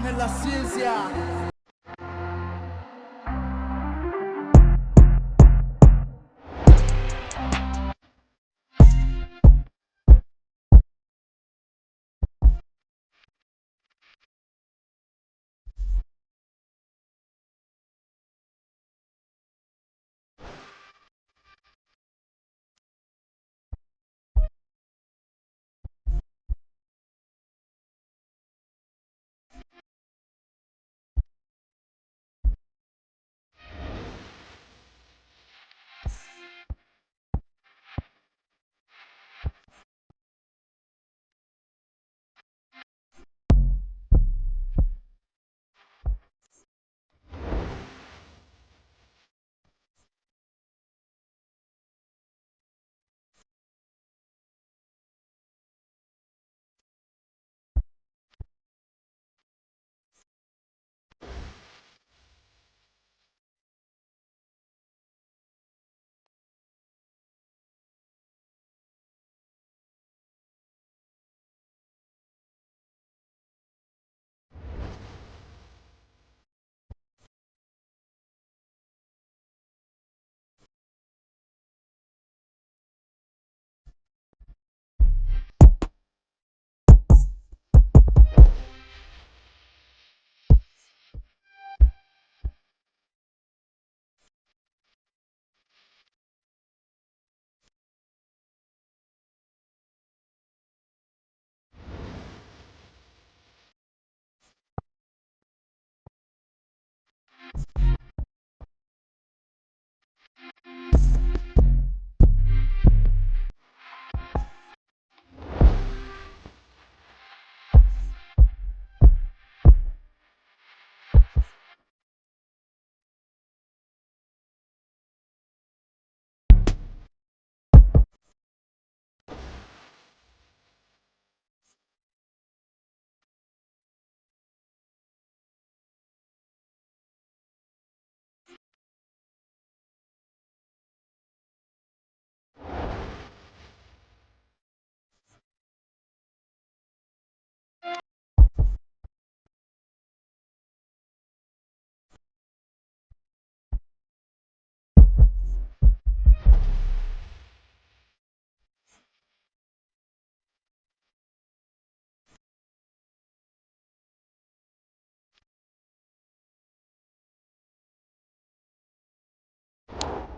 en la ciencia.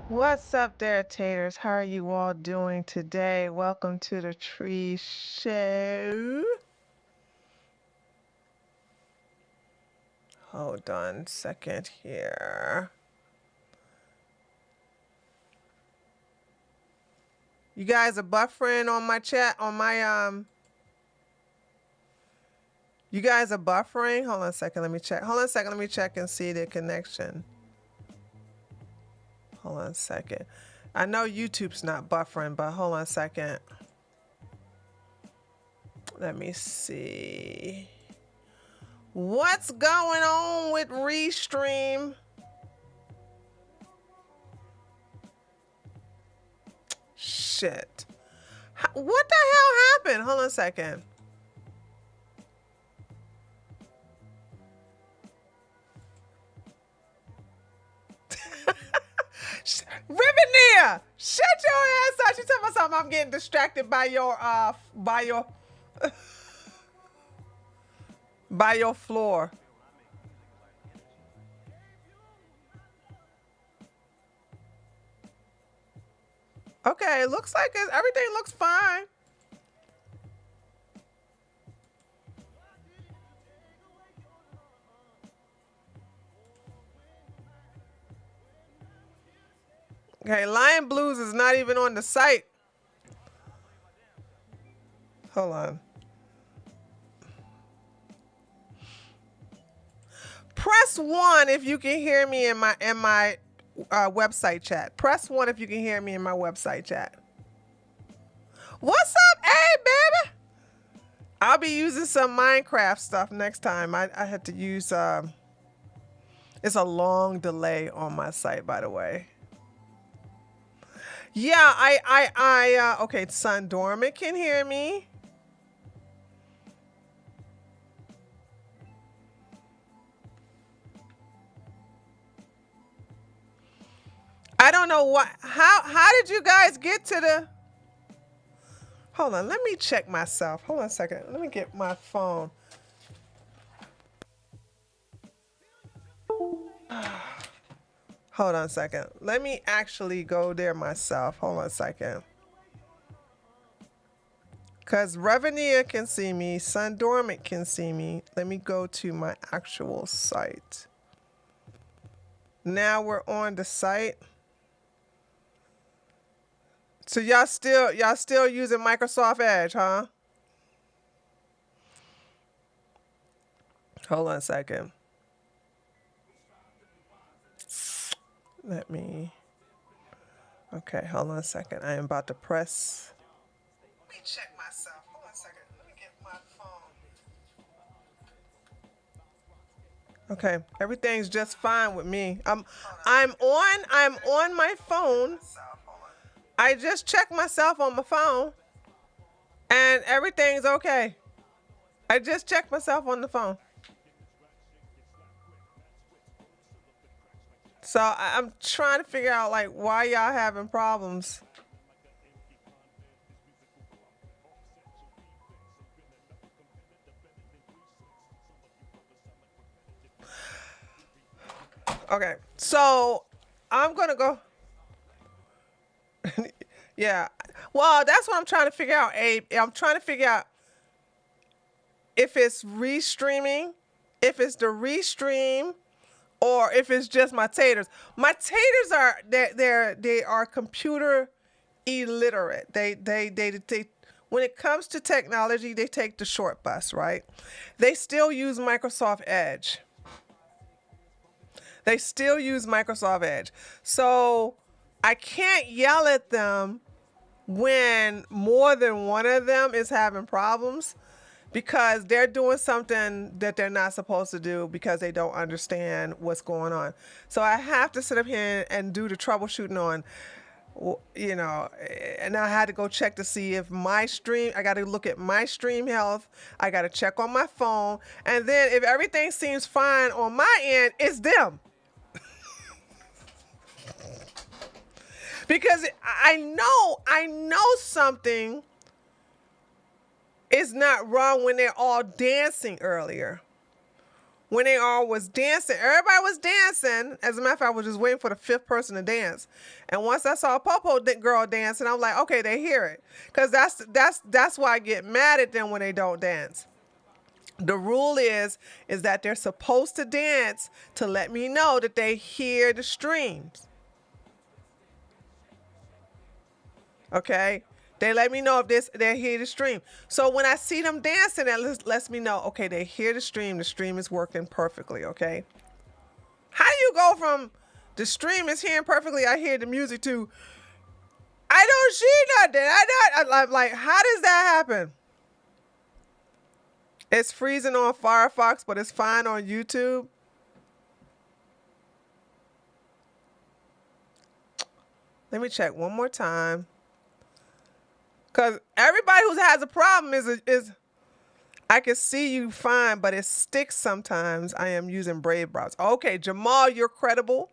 What's up there, taters? How are you all doing today? Welcome to the Tree Show. Hold on a second here. You guys are buffering on my chat, on my, you guys are buffering? Hold on a second, let me check. Hold on a second, let me check and see the connection. Hold on a second. I know YouTube's not buffering, but hold on a second. Let me see. What's going on with Restream? Shit. What the hell happened? Hold on a second. Riveneer, shut your ass up. You tell me something. I'm getting distracted by your by your floor. Okay, it looks like everything looks fine. Okay, Lion Blues is not even on the site. Hold on. Press 1 if you can hear me in my website chat. Press 1 if you can hear me in my website chat. What's up, hey baby? I'll be using some Minecraft stuff next time. I had to use it's a long delay on my site, by the way. Yeah, okay, Sun Dormant can hear me. I don't know what. How did you guys get to the? Hold on, let me check myself. Hold on a second. Let me get my phone. Hold on a second. Let me actually go there myself. Hold on a second. Because Revenia can see me. Sun Dormant can see me. Let me go to my actual site. Now we're on the site. So y'all still using Microsoft Edge, huh? Hold on a second. Let me. Okay, hold on a second. I am about to press. Let me check myself. Hold on a second. Let me get my phone. Okay, everything's just fine with me. I'm on my phone. I just checked myself on my phone, and everything's okay. I just checked myself on the phone. So I'm trying to figure out like why y'all having problems. Okay, so I'm gonna go. Yeah, well, that's what I'm trying to figure out, Abe. I'm trying to figure out if it's restreaming, if it's the restream, or if it's just my taters. My taters are they are computer illiterate. They when it comes to technology, they take the short bus, right? They still use Microsoft Edge. They still use Microsoft Edge. So I can't yell at them when more than one of them is having problems because they're doing something that they're not supposed to do because they don't understand what's going on. So I have to sit up here and do the troubleshooting on, you know, and I had to go check to see if my stream, I got to look at my stream health. I got to check on my phone. And then if everything seems fine on my end, it's them. Because I know something is not wrong when they're all dancing earlier. When they all was dancing, everybody was dancing. As a matter of fact, I was just waiting for the fifth person to dance. And once I saw a Popo girl dancing, I'm like, okay, they hear it. Because that's why I get mad at them when they don't dance. The rule is that they're supposed to dance to let me know that they hear the streams. Okay, they let me know if they hear the stream. So when I see them dancing, that lets me know, okay, they hear the stream. The stream is working perfectly. Okay. How do you go from the stream is hearing perfectly, I hear the music, to I don't see nothing. I'm like, how does that happen? It's freezing on Firefox, but it's fine on YouTube. Let me check one more time. Because everybody who has a problem is I can see you fine, but it sticks sometimes. I am using Brave browser. Okay, Jamal, you're credible.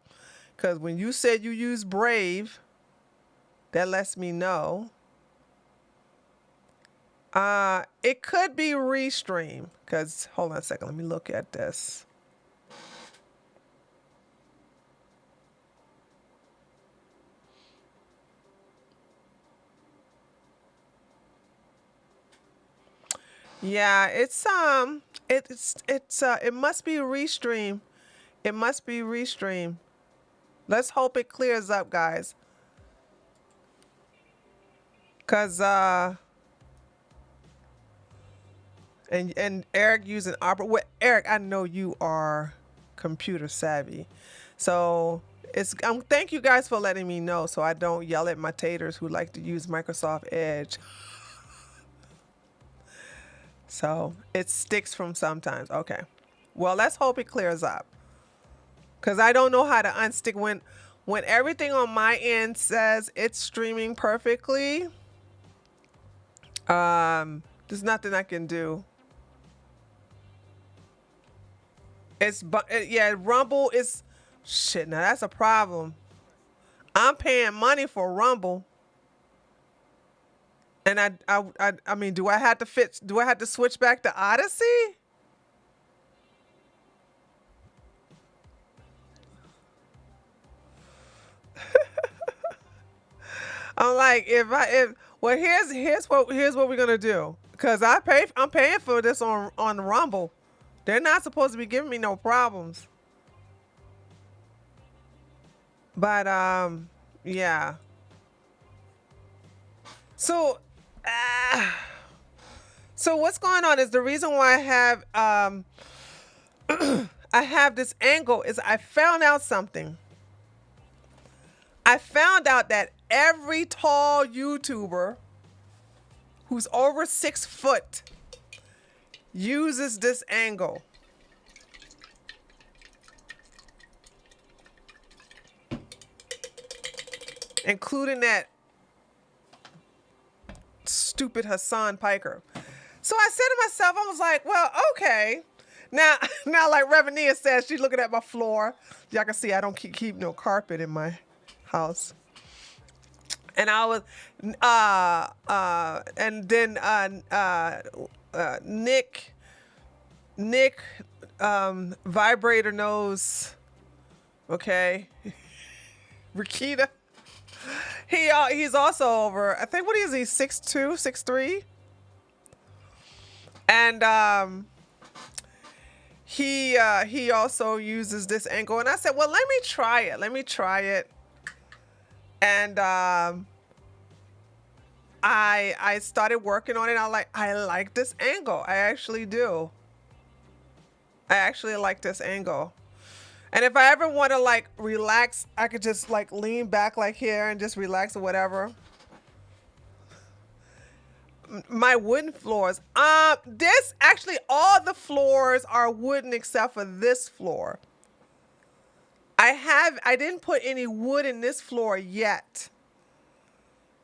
Because when you said you use Brave, that lets me know. It could be Restream. Because, hold on a second, let me look at this. Yeah, it must be Restream. It must be Restream. Let's hope it clears up, guys. Cause and Eric using Opera. Well, Eric, I know you are computer savvy, so thank you guys for letting me know, so I don't yell at my taters who like to use Microsoft Edge. So it sticks from sometimes. Okay. Well, let's hope it clears up. Because I don't know how to unstick when everything on my end says it's streaming perfectly. There's nothing I can do. Yeah, Rumble is shit. Now that's a problem. I'm paying money for Rumble. And I mean, do I have to fit? Do I have to switch back to Odyssey? I'm like, if well, here's what we're gonna do. Cause I'm paying for this on Rumble. They're not supposed to be giving me no problems. But yeah. So, uh, so what's going on is the reason why I have this angle is I found out something. I found out that every tall YouTuber who's over 6 foot uses this angle. Including that stupid Hassan Piker. So I said to myself, I was like, well, okay. Now, like Reverenia says, she's looking at my floor. Y'all can see I don't keep no carpet in my house. And I was, and then Nick, vibrator nose, okay, Rakita. He's also over. I think what is he? 6'2", 6'3", and he also uses this angle. And I said, well, let me try it. And I started working on it. I like this angle. I actually do. I actually like this angle. And if I ever want to like relax, I could just like lean back like here and just relax or whatever. My wooden floors. This actually all the floors are wooden except for this floor. I didn't put any wood in this floor yet.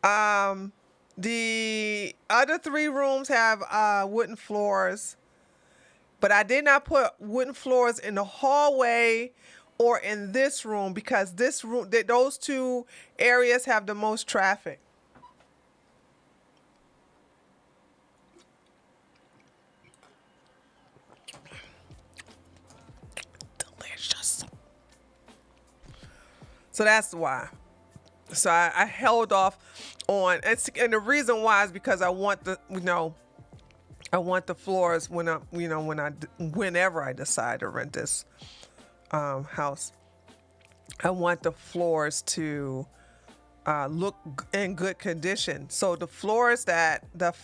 The other 3 rooms have wooden floors. But I did not put wooden floors in the hallway or in this room because those 2 areas have the most traffic. Delicious. So that's why. So I held off on, and the reason why is because I want I want the floors whenever I decide to rent this house. I want the floors to look in good condition. So the floors that the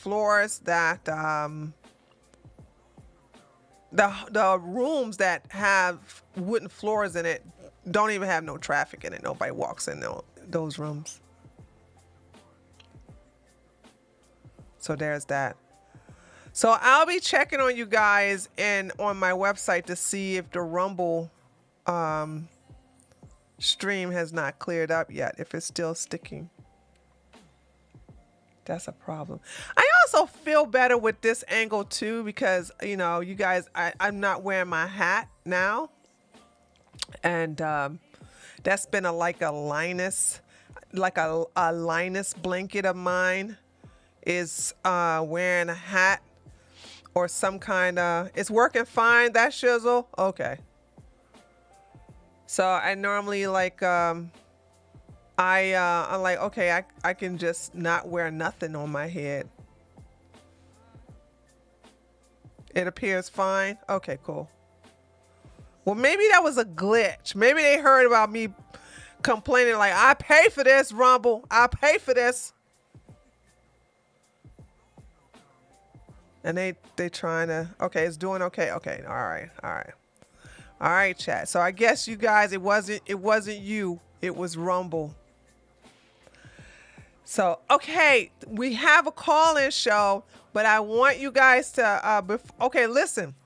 rooms that have wooden floors in it don't even have no traffic in it. Nobody walks in those rooms. So there's that. So I'll be checking on you guys and on my website to see if the Rumble stream has not cleared up yet, if it's still sticking. That's a problem. I also feel better with this angle too because, you guys, I'm not wearing my hat now. And that's been a Linus blanket of mine is wearing a hat. Or some kind of, it's working fine, that shizzle? Okay. So I normally I'm like, okay, I can just not wear nothing on my head. It appears fine? Okay, cool. Well, maybe that was a glitch. Maybe they heard about me complaining like, I pay for this, Rumble. I pay for this. And they trying to, okay, it's doing okay. Okay, all right, chat. So I guess you guys, it wasn't you, it was Rumble. So, okay, we have a call-in show, but I want you guys to, okay, listen.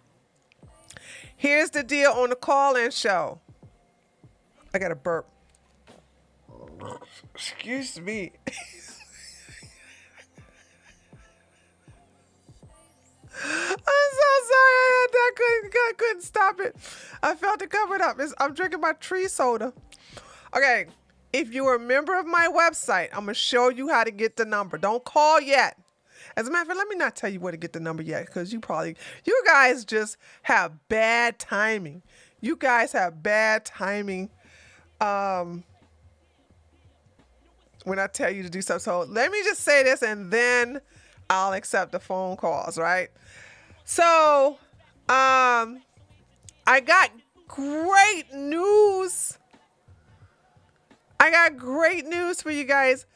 Here's the deal on the call-in show. I got to burp. Excuse me. I'm so sorry. I couldn't stop it. I felt it coming up. I'm drinking my tree soda. Okay. if you're a member of my website, I'm going to show you how to get the number. Don't call yet. As a matter of fact, let me not tell you where to get the number yet, because you guys just have bad timing. You guys have bad timing when I tell you to do something. So let me just say this, and then I'll accept the phone calls, right? So I got great news. I got great news for you guys.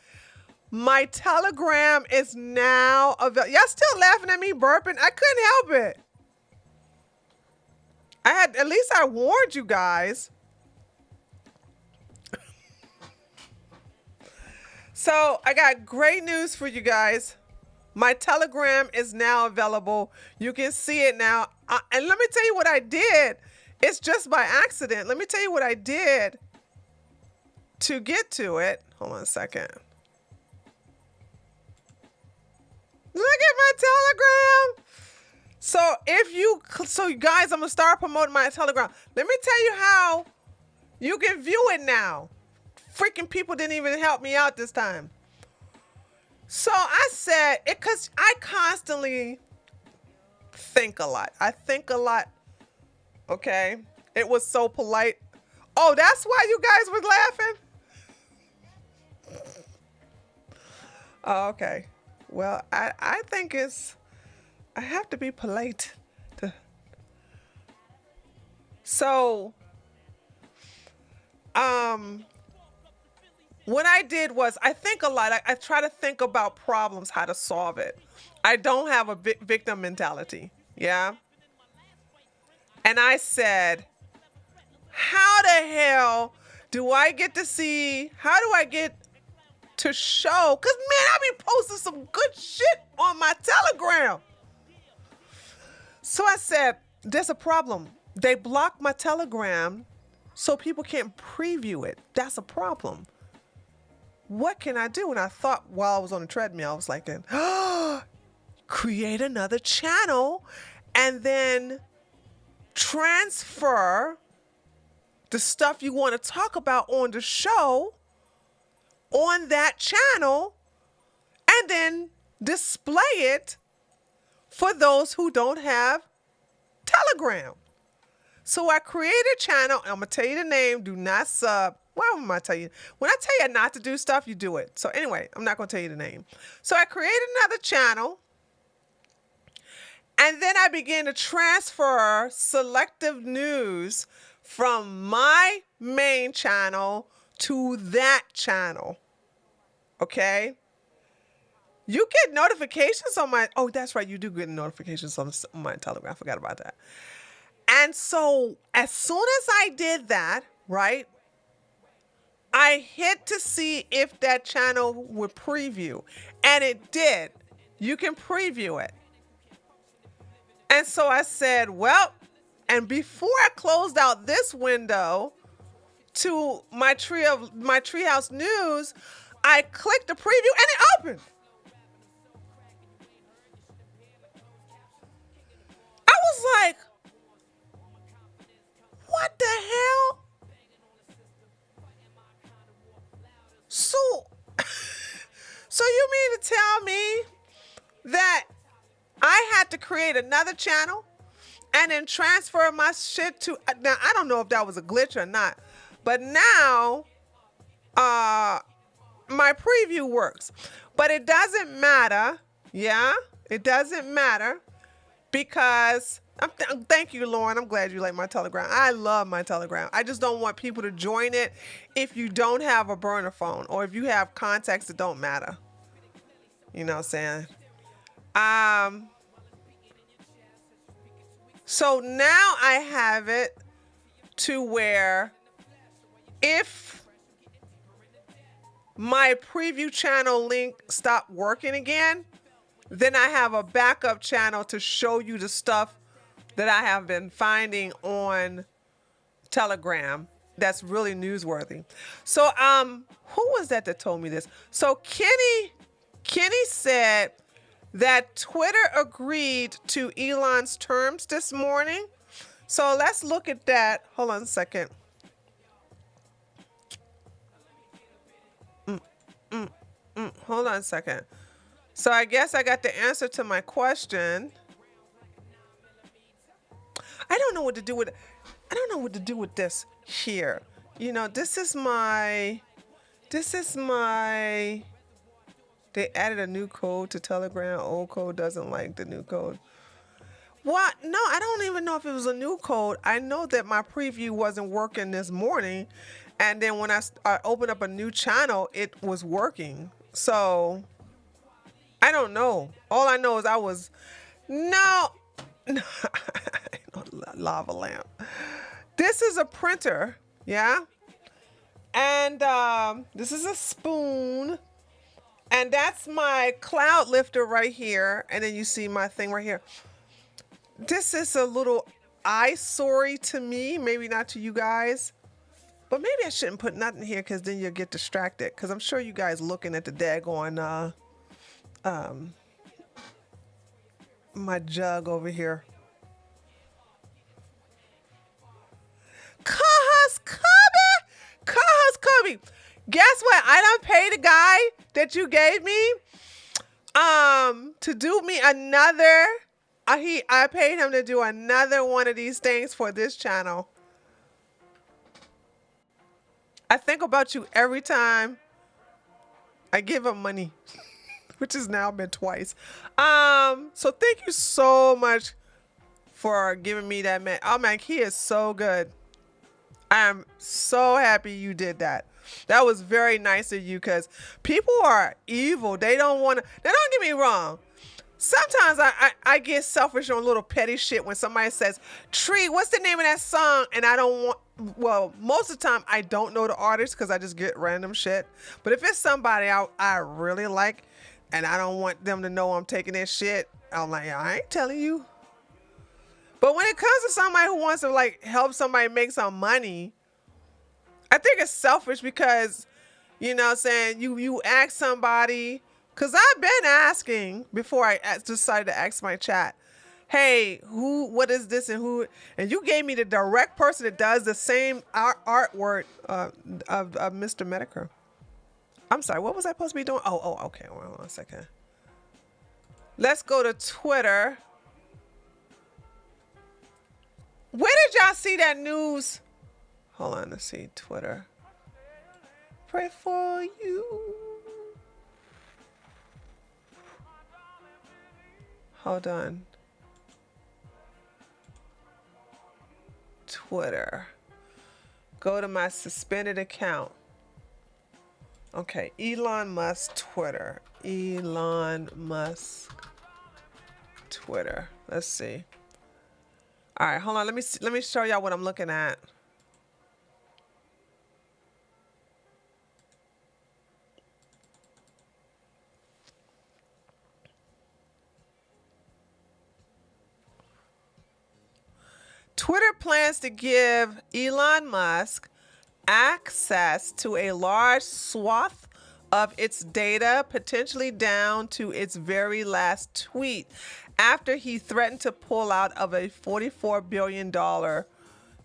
My Telegram is now available. Y'all still laughing at me burping? I couldn't help it. At least I warned you guys. So I got great news for you guys. My Telegram is now available. You can see it now. And let me tell you what I did. It's just by accident. Let me tell you what I did to get to it. Hold on a second. Look at my Telegram. So you guys, I'm gonna start promoting my Telegram. Let me tell you how you can view it now. Freaking people didn't even help me out this time. So I said it because I constantly think a lot. I think a lot. Okay. It was so polite. Oh, that's why you guys were laughing? Oh, okay. Well, I think I have to be polite. So, what I did was I think a lot. I try to think about problems, how to solve it. I don't have a victim mentality. Yeah. And I said, how the hell do I get to see, how do I get to show? Because, man, I be posting some good shit on my Telegram. So I said, there's a problem. They blocked my Telegram so people can't preview it. That's a problem. What can I do? And I thought while I was on the treadmill, I was like, create another channel and then transfer the stuff you want to talk about on the show on that channel and then display it for those who don't have Telegram. So I created a channel. I'm going to tell you the name. Do not sub. Why am I tell you? When I tell you not to do stuff, you do it. So anyway, I'm not going to tell you the name. So I created another channel. And then I began to transfer selective news from my main channel to that channel. Okay? You get notifications on my... Oh, that's right. You do get notifications on my Telegram. I forgot about that. And so as soon as I did that, right, I hit to see if that channel would preview. And it did. You can preview it. And so I said, well, and before I closed out this window to my Treehouse News, I clicked the preview and it opened. I was like, what the hell? So you mean to tell me that I had to create another channel and then transfer my shit to... Now, I don't know if that was a glitch or not, but now my preview works. But it doesn't matter, yeah? It doesn't matter because... Thank you, Lauren. I'm glad you like my Telegram. I love my Telegram. I just don't want people to join it if you don't have a burner phone or if you have contacts that don't matter. You know what I'm saying? So now I have it to where if my preview channel link stopped working again, then I have a backup channel to show you the stuff that I have been finding on Telegram that's really newsworthy. So who was that told me this? So Kenny said that Twitter agreed to Elon's terms this morning. So let's look at that. Hold on a second. Hold on a second. So I guess I got the answer to my question. I don't know what to do with I don't know what to do with this here. You know, this is my they added a new code to Telegram. Old code doesn't like the new code. What? No, I don't even know if it was a new code. I know that my preview wasn't working this morning. And then when I opened up a new channel, it was working. So I don't know. All I know is I was, no, no, lava lamp. This is a printer, yeah? And this is a spoon. And that's my cloud lifter right here. And then you see my thing right here. This is a little eyesore to me, maybe not to you guys. But maybe I shouldn't put nothing here because then you'll get distracted. Because I'm sure you guys looking at the daggone my jug over here. Kobe. Guess what? I done paid the guy that you gave me to do me another. I paid him to do another one of these things for this channel. I think about you every time I give him money, which has now been twice. So thank you so much for giving me that man. Oh man, he is so good. I am so happy you did that. That was very nice of you because people are evil. They don't want to. Now, don't get me wrong. Sometimes I get selfish on little petty shit when somebody says, Tree, what's the name of that song? And I don't want, well, most of the time I don't know the artist because I just get random shit. But if it's somebody I really like and I don't want them to know I'm taking their shit, I'm like, I ain't telling you. But when it comes to somebody who wants to like help somebody make some money, I think it's selfish because, you know what I'm saying, you ask somebody, because I've been asking before I decided to ask my chat, hey, what is this and who, and you gave me the direct person that does the same artwork of Mr. Medicare. I'm sorry, what was I supposed to be doing? Oh, okay, hold on a second. Let's go to Twitter. Where did y'all see that news? Hold on, let's see, Twitter. Pray for you. Hold on. Twitter. Go to my suspended account. Okay, Elon Musk Twitter. Elon Musk Twitter. Let's see. All right, hold on. Let me show y'all what I'm looking at. Twitter plans to give Elon Musk access to a large swath of its data, potentially down to its very last tweet, after he threatened to pull out of a $44 billion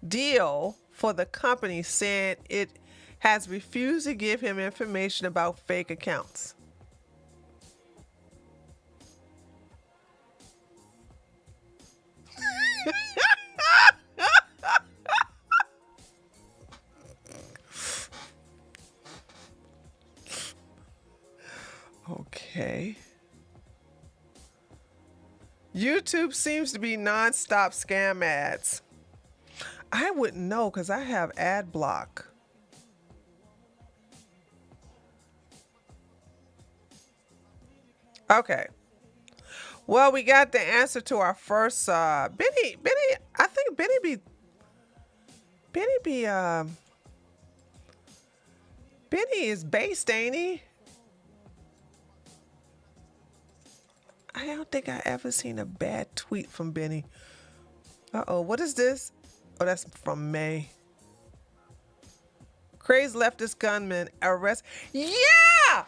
deal for the company, saying it has refused to give him information about fake accounts. Okay. YouTube seems to be nonstop scam ads. I wouldn't know because I have ad block. Okay. Well, we got the answer to our first Benny, I think Benny is based, ain't he? I don't think I ever seen a bad tweet from Benny. Uh-oh, what is this? Oh, that's from May. Crazed leftist gunman arrest. Yeah!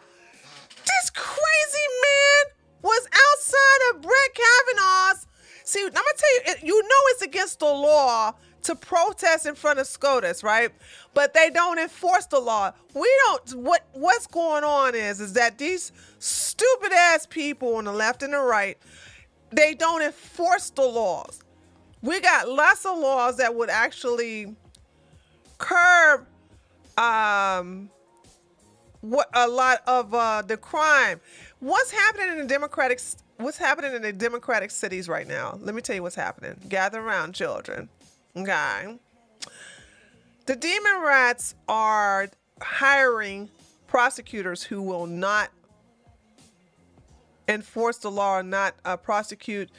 This crazy man was outside of Brett Kavanaugh's. See, I'm gonna tell you, you know it's against the law to protest in front of SCOTUS, right? But they don't enforce the law. What's going on is that these stupid ass people on the left and the right, they don't enforce the laws. We got lots of laws that would actually curb what a lot of the crime. What's happening in the Democratic cities right now? Let me tell you what's happening. Gather around, children. Okay. The demon rats are hiring prosecutors who will not enforce the law or not prosecute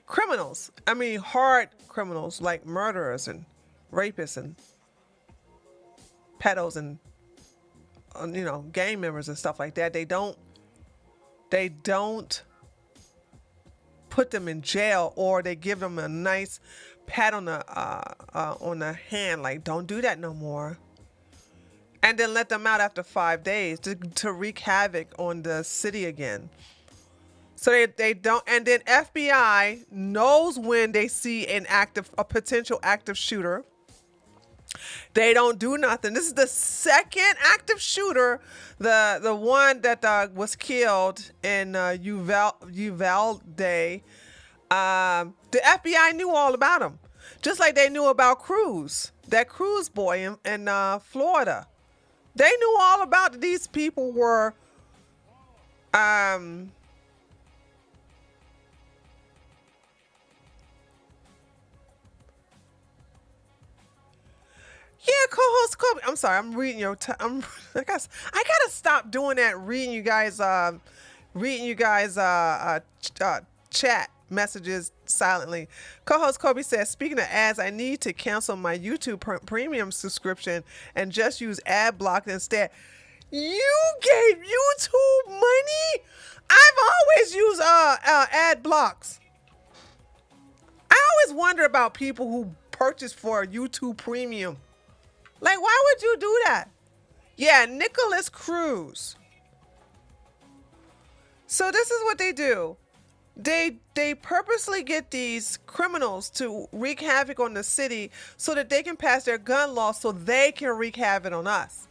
criminals. I mean, hard criminals like murderers and rapists and pedos and gang members and stuff like that. They don't put them in jail, or they give them a nice pat on the hand, like, don't do that no more, and then let them out after 5 days to wreak havoc on the city again. So they don't, and then FBI knows when they see a potential active shooter. They don't do nothing. This is the second active shooter, the one that was killed in Uvalde. The FBI knew all about him, just like they knew about Cruz, that Cruz boy in Florida. They knew all about it. These people were yeah, co-host Kobe. I'm sorry, I'm reading your. I gotta stop doing that. Reading you guys. Chat messages silently. Co-host Kobe says, speaking of ads, I need to cancel my YouTube premium subscription and just use ad block instead. You gave YouTube money? I've always used ad blocks. I always wonder about people who purchase for YouTube premium. Like, why would you do that? Yeah, Nicholas Cruz. So this is what they do. They purposely get these criminals to wreak havoc on the city so that they can pass their gun law so they can wreak havoc on us.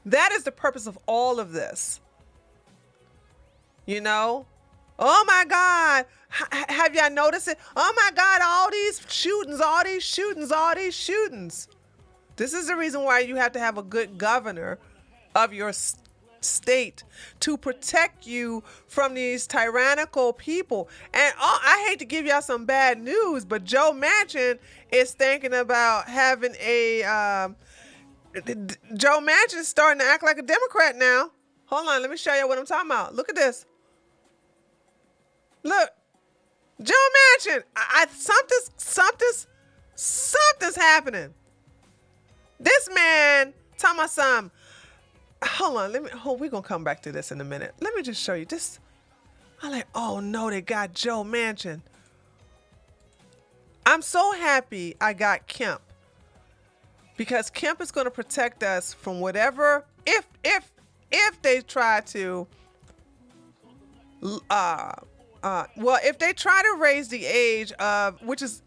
That is the purpose of all of this. You know? Oh my God. Have y'all noticed it? Oh my God, all these shootings. This is the reason why you have to have a good governor of your state to protect you from these tyrannical people. And I hate to give y'all some bad news, but Joe Manchin is thinking about having Joe Manchin's starting to act like a Democrat now. Hold on, let me show you what I'm talking about. Look at this. Look, Joe Manchin. Something's happening. This man talking about some. Hold on, we're gonna come back to this in a minute. Let me just show you this. I'm like, oh no, they got Joe Manchin. I'm so happy I got Kemp, because Kemp is gonna protect us from whatever, if they try to if they try to raise the age of, which is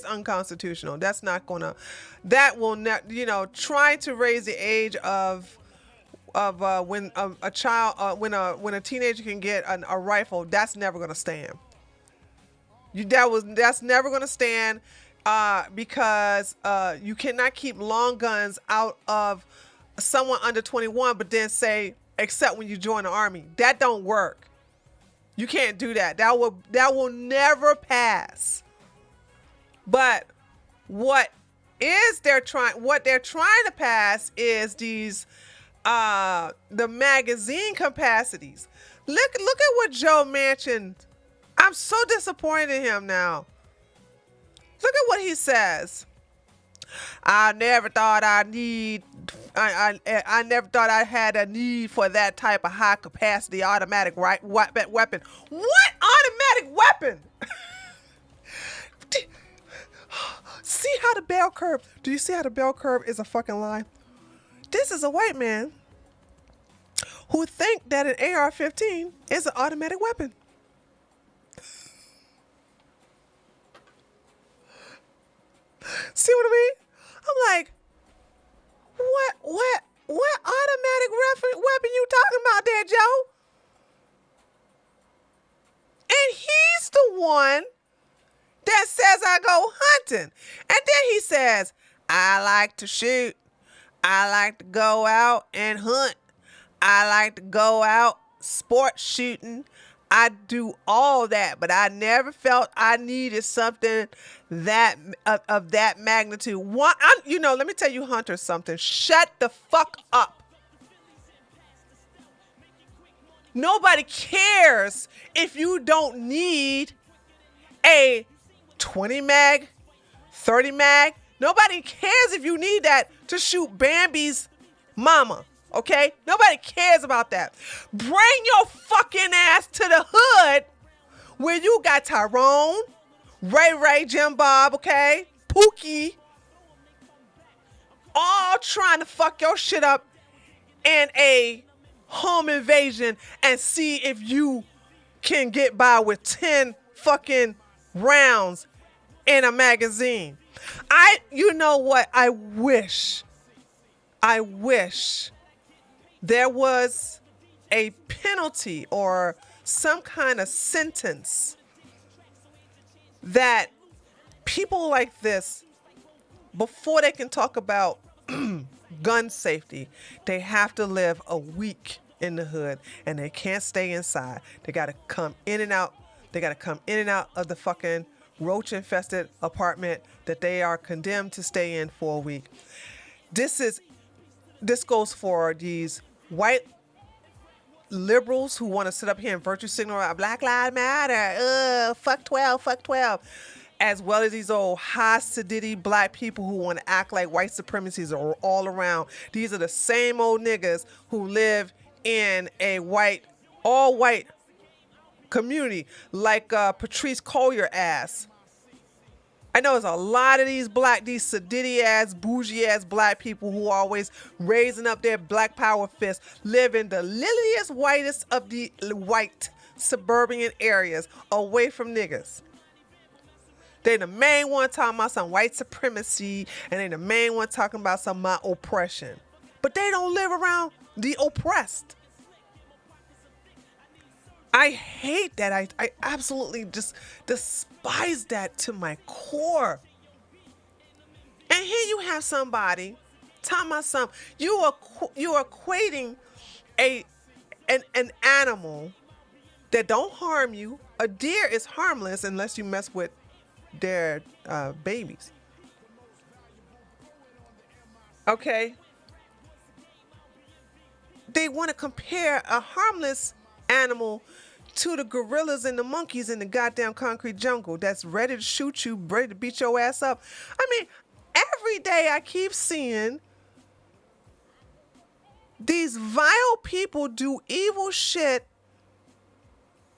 unconstitutional. That will not, try to raise the age of when a child, when a teenager can get a rifle. That's never going to stand. That's never going to stand, because you cannot keep long guns out of someone under 21, but then say, except when you join the army. That don't work. You can't do that. That will never pass. But what they're trying to pass is these the magazine capacities. Look at what Joe Manchin. I'm so disappointed in him now. Look at what he says. I never thought I never thought I had a need for that type of high capacity automatic weapon. What automatic weapon? See how the bell curve? Do you see how the bell curve is a fucking lie? This is a white man who think that an AR-15 is an automatic weapon. the one that says I go hunting. And then he says, I like to shoot. I like to go out and hunt. I like to go out sport shooting. I do all that, but I never felt I needed something that of that magnitude. Let me tell you, Hunter, something. Shut the fuck up. Nobody cares if you don't need a 20 mag, 30 mag. Nobody cares if you need that to shoot Bambi's mama. Okay? Nobody cares about that. Bring your fucking ass to the hood where you got Tyrone, Ray, Jim Bob, okay? Pookie, all trying to fuck your shit up in a home invasion and see if you can get by with 10 fucking rounds in a magazine. You know what? I wish there was a penalty or some kind of sentence that people like this, before they can talk about gun safety, they have to live a week in the hood and they can't stay inside. They got to come in and out. They got to come in and out of the fucking roach infested apartment that they are condemned to stay in for a week. This goes for these white liberals who want to sit up here and virtue signal out Black Lives Matter, fuck 12, as well as these old high sedity black people who want to act like white supremacies are all around. These are the same old niggas who live in a all white community like Patrice Collier ass. I know there's a lot of these sedity ass, bougie ass black people who are always raising up their black power fists, live in the liliest whitest of the white suburban areas away from niggas. They the main one talking about some white supremacy, and they the main one talking about some my oppression. But they don't live around the oppressed. I hate that. I absolutely just despise that to my core. And here you have somebody talking about something. You are equating an animal that don't harm you. A deer is harmless unless you mess with their babies. Okay? They want to compare a harmless animal to the gorillas and the monkeys in the goddamn concrete jungle that's ready to shoot you, ready to beat your ass up. I mean, every day I keep seeing these vile people do evil shit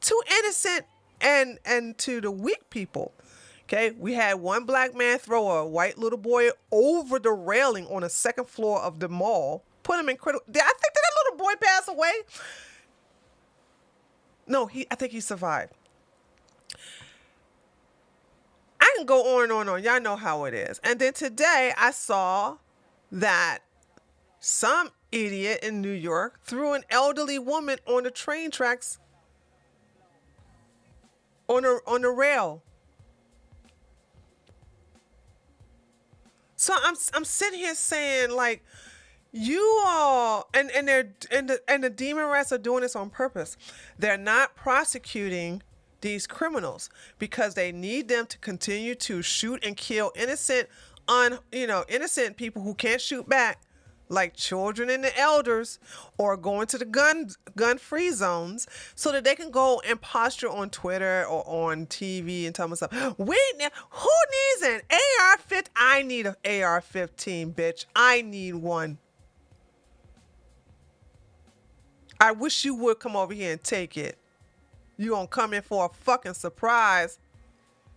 to innocent and to the weak people. Okay, we had one black man throw a white little boy over the railing on the second floor of the mall, put him in critical. I think that little boy passed away. No, I think he survived. I can go on and on and on. Y'all know how it is. And then today I saw that some idiot in New York threw an elderly woman on the train tracks on the rail. So I'm sitting here saying, like, you all and the demon rats are doing this on purpose. They're not prosecuting these criminals because they need them to continue to shoot and kill innocent people who can't shoot back, like children and the elders, or going to the gun-free zones so that they can go and posture on Twitter or on TV and tell myself, who needs an AR-15? I need an AR-15, bitch. I need one. I wish you would come over here and take it. You gonna come in for a fucking surprise.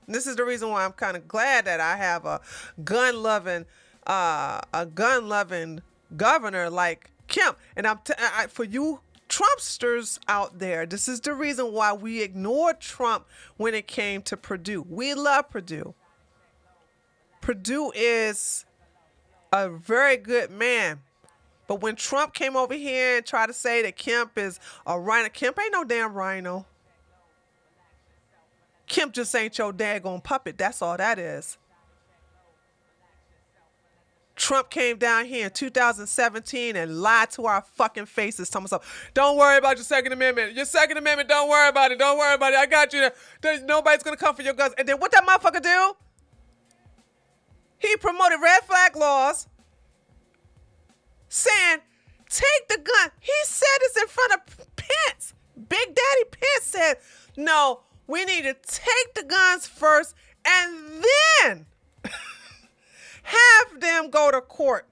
And this is the reason why I'm kind of glad that I have a gun-loving governor like Kemp. And for you Trumpsters out there, this is the reason why we ignored Trump when it came to Purdue. We love Purdue. Purdue is a very good man. But when Trump came over here and tried to say that Kemp is a rhino, Kemp ain't no damn rhino. Kemp just ain't your daggone puppet. That's all that is. Trump came down here in 2017 and lied to our fucking faces. Telling us, don't worry about your Second Amendment. Your Second Amendment, don't worry about it. Don't worry about it. I got you. Nobody's going to come for your guns. And then what that motherfucker do? He promoted red flag laws, saying, take the gun. He said this in front of Pence. Big Daddy Pence said, no, we need to take the guns first and then have them go to court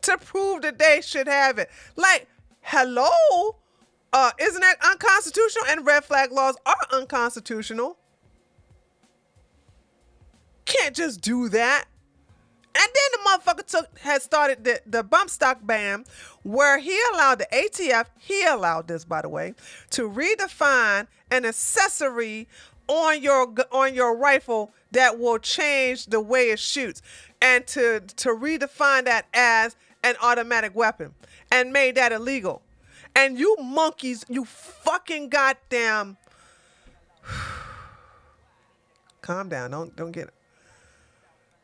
to prove that they should have it. Like, hello? Isn't that unconstitutional? And red flag laws are unconstitutional. Can't just do that. And then the motherfucker had started the bump stock ban, where he allowed the ATF, he allowed this, by the way, to redefine an accessory on your rifle that will change the way it shoots, and to redefine that as an automatic weapon, and made that illegal. And you monkeys, you fucking goddamn calm down. Don't get it.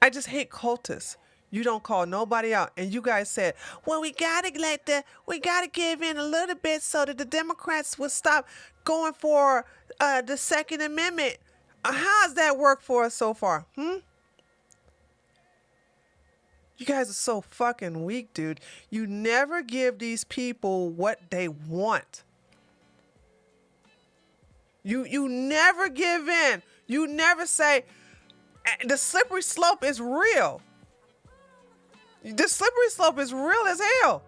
I just hate cultists. You don't call nobody out. And you guys said, well, we gotta give in a little bit so that the Democrats will stop going for the Second Amendment. How's that work for us so far? You guys are so fucking weak, dude. You never give these people what they want. You never give in. You never say, the slippery slope is real. The slippery slope is real as hell.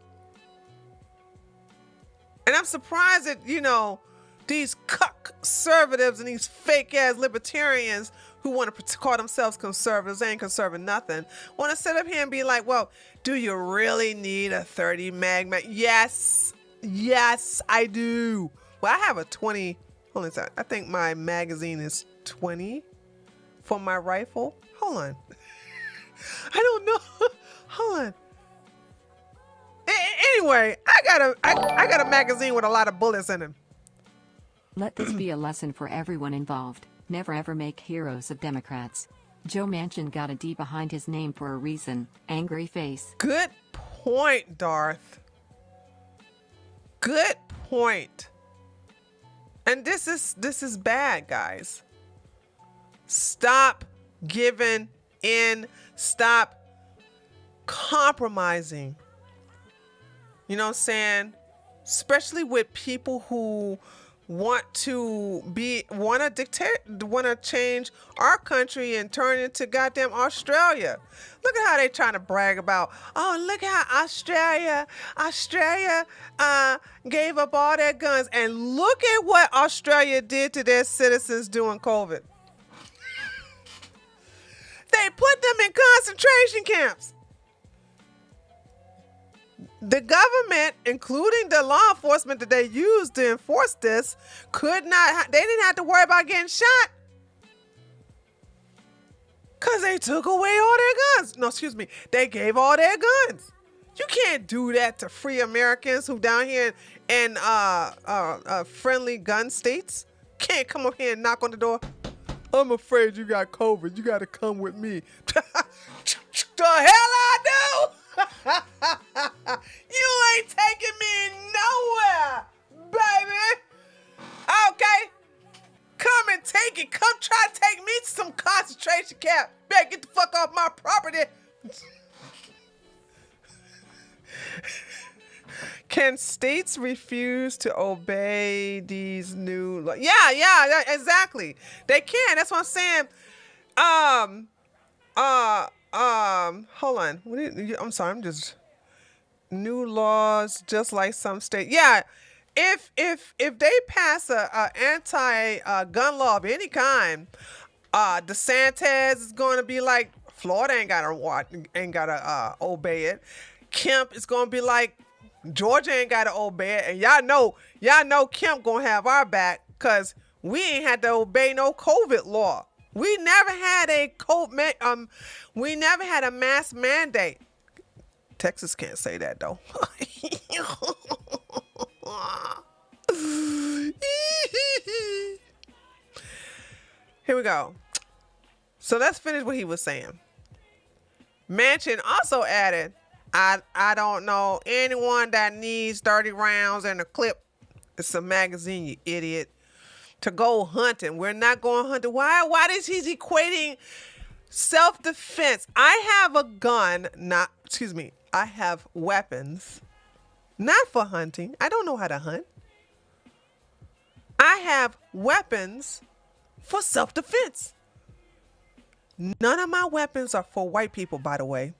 And I'm surprised that, these conservatives and these fake ass libertarians who want to call themselves conservatives, they ain't conserving nothing, want to sit up here and be like, well, do you really need a 30 mag? Yes, I do. Well, I have a 20. Hold on a second. I think my magazine is 20 for my rifle. Hold on. I don't know. Hold on. Anyway, I got a magazine with a lot of bullets in it. Let this be a lesson for everyone involved. Never ever make heroes of Democrats. Joe Manchin got a D behind his name for a reason. Angry face. Good point, Darth. Good point. And this is bad, guys. Stop giving in. Stop compromising. You know what I'm saying? Especially with people who want to change our country and turn it into goddamn Australia. Look at how they trying to brag about, oh, look how Australia gave up all their guns, and look at what Australia did to their citizens during COVID. They put them in concentration camps. The government, including the law enforcement that they used to enforce this, they didn't have to worry about getting shot because they took away all their guns. No, excuse me. They gave all their guns. You can't do that to free Americans who down here in friendly gun states. Can't come up here and knock on the door. I'm afraid you got COVID. You got to come with me. The hell I do? You ain't taking me nowhere, baby. Okay? Come and take it. Come try to take me to some concentration camp. Better get the fuck off my property. Can states refuse to obey these new laws? Yeah, exactly. They can. That's what I'm saying. Hold on. I'm sorry. I'm just new laws, just like some states. Yeah, if they pass a anti-gun law of any kind, DeSantis is going to be like, Florida ain't gotta obey it. Kemp is going to be like, Georgia ain't gotta obey it. And y'all know Kemp gonna have our back, because we ain't had to obey no COVID law. We never had a mask mandate. Texas can't say that though. Here we go. So let's finish what he was saying. Manchin also added, I don't know anyone that needs 30 rounds and a clip. It's a magazine, you idiot. To go hunting. We're not going hunting. Why is he equating self-defense? I have a gun, I have weapons, not for hunting. I don't know how to hunt. I have weapons for self-defense. None of my weapons are for white people, by the way.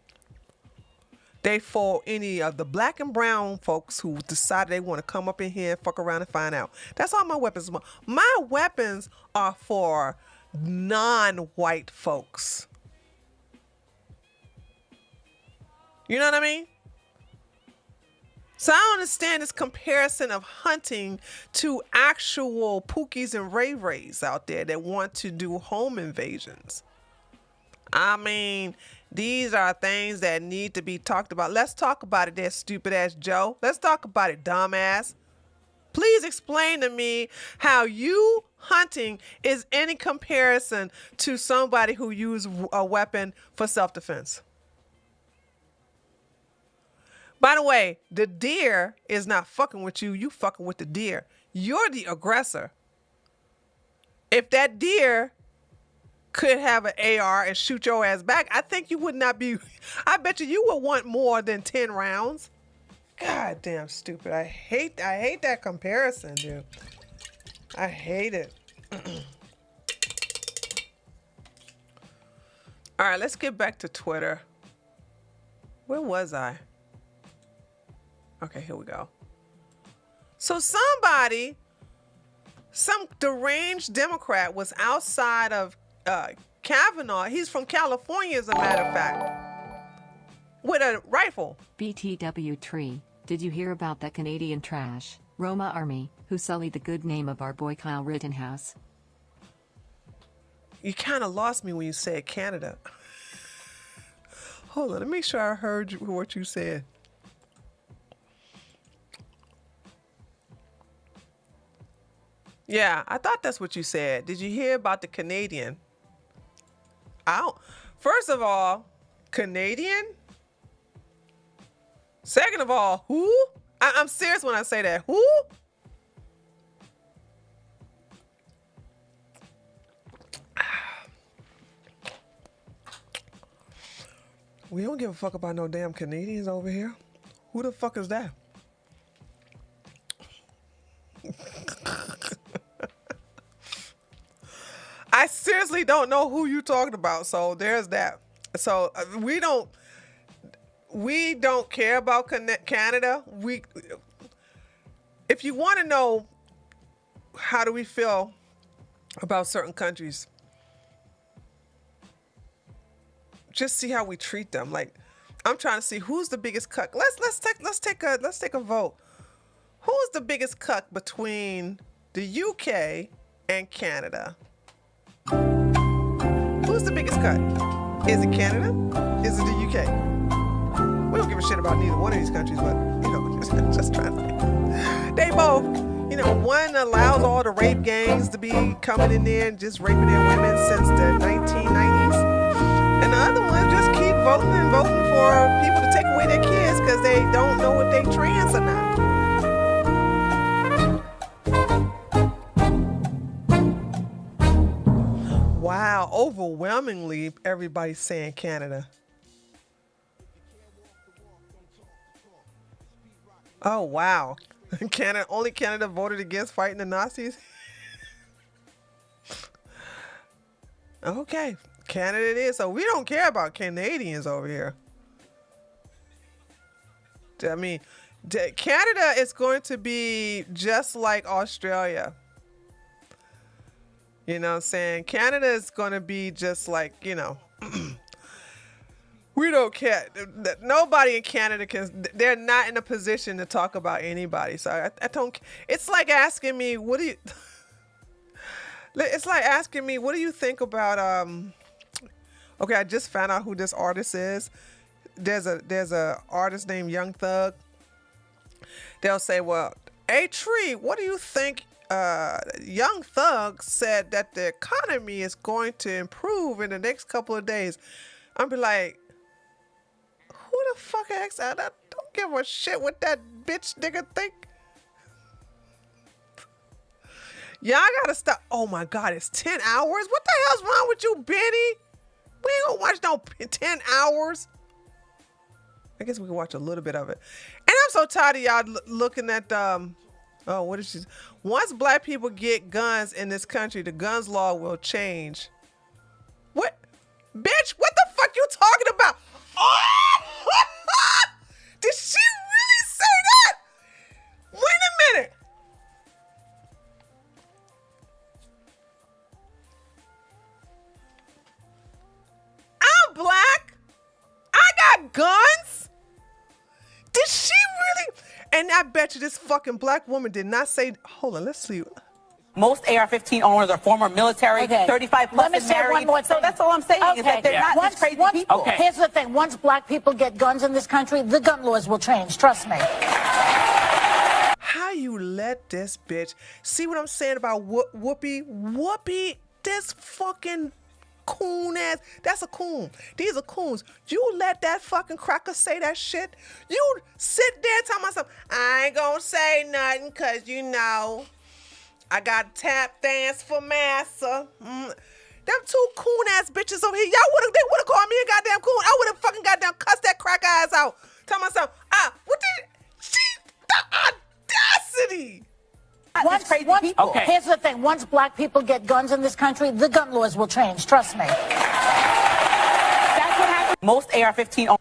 They for any of the black and brown folks who decide they want to come up in here and fuck around and find out. That's all my weapons are. My weapons are for non-white folks. You know what I mean? So I don't understand this comparison of hunting to actual Pookies and Ray Rays out there that want to do home invasions. I mean, these are things that need to be talked about. Let's talk about it there, stupid ass Joe. Let's talk about it, dumbass. Please explain to me how you hunting is any comparison to somebody who used a weapon for self-defense. By the way, the deer is not fucking with you. You fucking with the deer. You're the aggressor. If that deer could have an AR and shoot your ass back, I think you would not be, I bet you would want more than 10 rounds. God damn stupid. I hate that comparison, dude. I hate it. All right, let's get back to Twitter. Where was I? Okay, here we go. So some deranged Democrat was outside of Kavanaugh. He's from California, as a matter of fact, with a rifle. BTW tree. Did you hear about that Canadian trash, Roma army, who sullied the good name of our boy Kyle Rittenhouse? You kind of lost me when you said Canada. Hold on, let me make sure I heard what you said. Yeah, I thought that's what you said. Did you hear about the Canadian? First of all, Canadian? Second of all, who? I'm serious when I say that. Who? We don't give a fuck about no damn Canadians over here. Who the fuck is that? I seriously don't know who you talking about. So there's that. So we don't care about Canada. If you want to know how do we feel about certain countries, just see how we treat them. Like, I'm trying to see who's the biggest cuck. Let's take a vote. Who's the biggest cuck between the UK and Canada? Who's the biggest cuck? Is it Canada? Is it the UK? We don't give a shit about neither one of these countries, but just trying to. They both, one allows all the rape gangs to be coming in there and just raping their women since the 1990s. And the other one just keep voting for people to take away their kids because they don't know if they trans or not. Wow, overwhelmingly everybody's saying Canada. Oh wow. Only Canada voted against fighting the Nazis? Okay. Canada it is. So we don't care about Canadians over here. I mean, Canada is going to be just like Australia. You know what I'm saying? Canada is going to be just like, we don't care. Nobody in Canada they're not in a position to talk about anybody. So I don't, it's like asking me, it's like asking me, what do you think about, okay, I just found out who this artist is. There's a artist named Young Thug. They'll say, well, hey Tree, what do you think Young Thug said that the economy is going to improve in the next couple of days. I'm be like, who the fuck asked that? I don't give a shit what that bitch nigga think. Y'all gotta stop. Oh my God, it's 10 hours? What the hell's wrong with you, Benny? We ain't gonna watch no 10 hours. I guess we can watch a little bit of it. And I'm so tired of y'all looking at, oh, what is she? Once black people get guns in this country, the guns law will change. What? Bitch, what the fuck you talking about? Oh! Did she really say that? Wait a minute. I'm black. I got guns. Did she really? And I bet you this fucking black woman did not say, hold on, let's see. Most AR-15 owners are former military, 35 plus and married. So that's all I'm saying is that they're not just crazy people. Okay. Here's the thing. Once black people get guns in this country, the gun laws will change. Trust me. How you let this bitch, see what I'm saying about Whoopi? Whoopi, this fucking coon ass, that's a coon. These are coons. You let that fucking cracker say that shit? You sit there and tell myself, I ain't gonna say nothing because you know, I got tap dance for massa. Them two coon ass bitches over here, they would have called me a goddamn coon. I would have fucking goddamn cussed that crack ass out. Tell myself, what did the audacity? Here's the thing. Once black people get guns in this country, the gun laws will change. Trust me. That's what happened. Most AR-15 owners.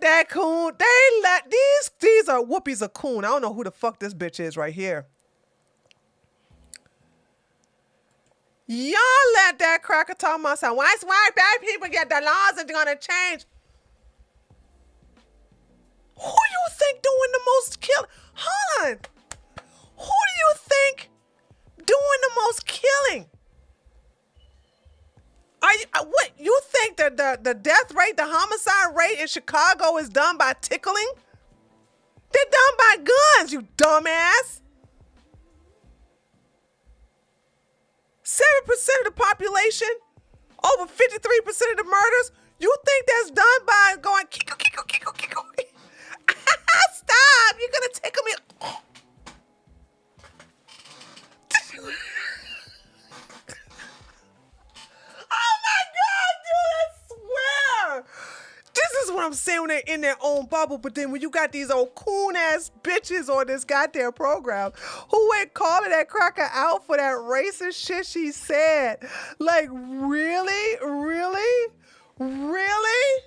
That coon, these are Whoopi's a coon. I don't know who the fuck this bitch is right here. Y'all let that cracker talk about something. Why bad people get the laws and they're gonna change? Who you think doing the most killing? Hold on. Who do you think doing the most killing? What you think that the death rate, the homicide rate in Chicago is done by tickling? They're done by guns, you dumbass. 7% of the population, over 53% of the murders. You think that's done by going kick? Stop! You're gonna tickle me. Oh my God, dude, I swear. This is what I'm saying when they're in their own bubble, but then when you got these old coon-ass bitches on this goddamn program who ain't calling that cracker out for that racist shit she said. Like, really? Really? Really?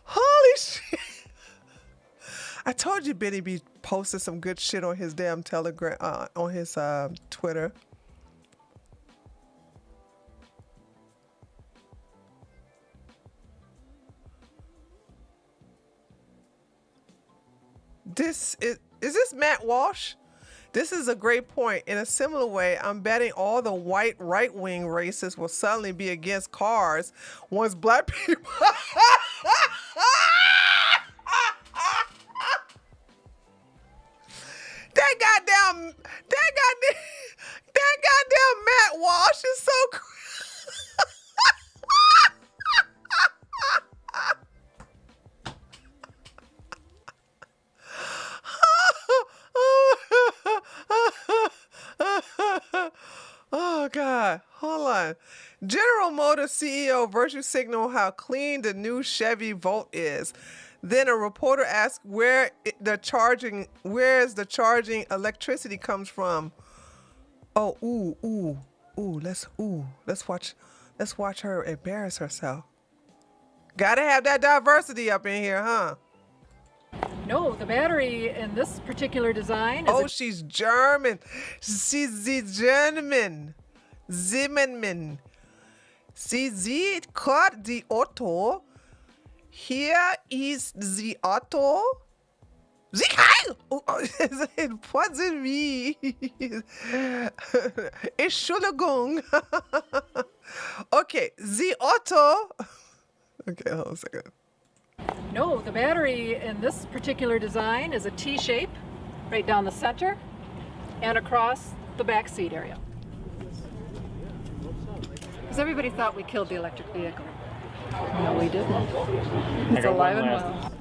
Holy shit. I told you Benny be posting some good shit on his damn Telegram, on his Twitter. Is this Matt Walsh? This is a great point. In a similar way, I'm betting all the white right-wing racists will suddenly be against cars once black people... That goddamn Matt Walsh is so Oh God, hold on. General Motors CEO virtue signal how clean the new Chevy Volt is. Then a reporter asks where is the charging electricity comes from. Oh, let's watch her embarrass herself. Gotta have that diversity up in here, huh? No, the battery in this particular design is she's German. She's the German. Zimmermann. Sie sieht gerade the Auto. Here is the Auto. Sie kann! Pardon me. Entschuldigung. Okay, the auto. Okay, hold on a second. No, the battery in this particular design is a T shape right down the center and across the back seat area. Because everybody thought we killed the electric vehicle. No, we didn't. It's alive and well.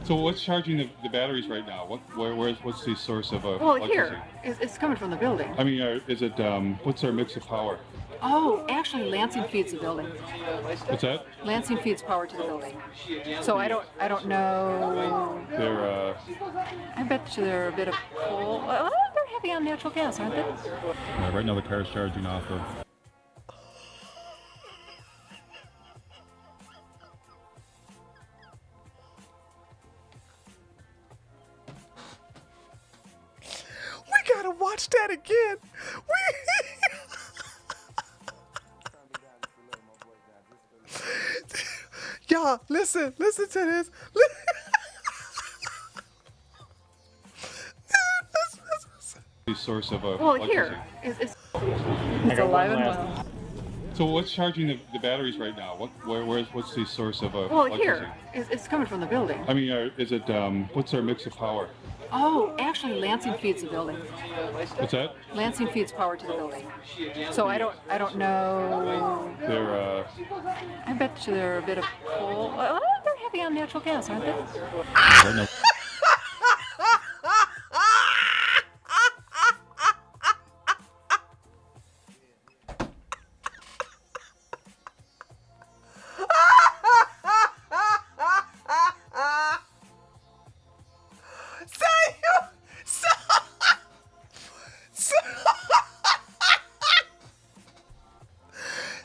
So what's charging the batteries right now? What's the source of Well, electricity? here, it's coming from the building. I mean, is it what's our mix of power? Oh, actually, Lansing feeds the building. What's that? Lansing feeds power to the building. So I don't know. They're I bet you they're a bit of coal. Well, they're heavy on natural gas, aren't they? right now the car's charging off of. We gotta watch that again. Y'all, listen to this. The source of Well, electricity. here, it's alive and well. So what's charging the batteries right now? What's the source of Well, electricity? here, it's coming from the building. I mean, is it what's our mix of power? Oh, actually, Lansing feeds the building. What's that? Lansing feeds power to the building. So I don't know. They're I bet you they're a bit of coal. Well, they're heavy on natural gas, aren't they? right now.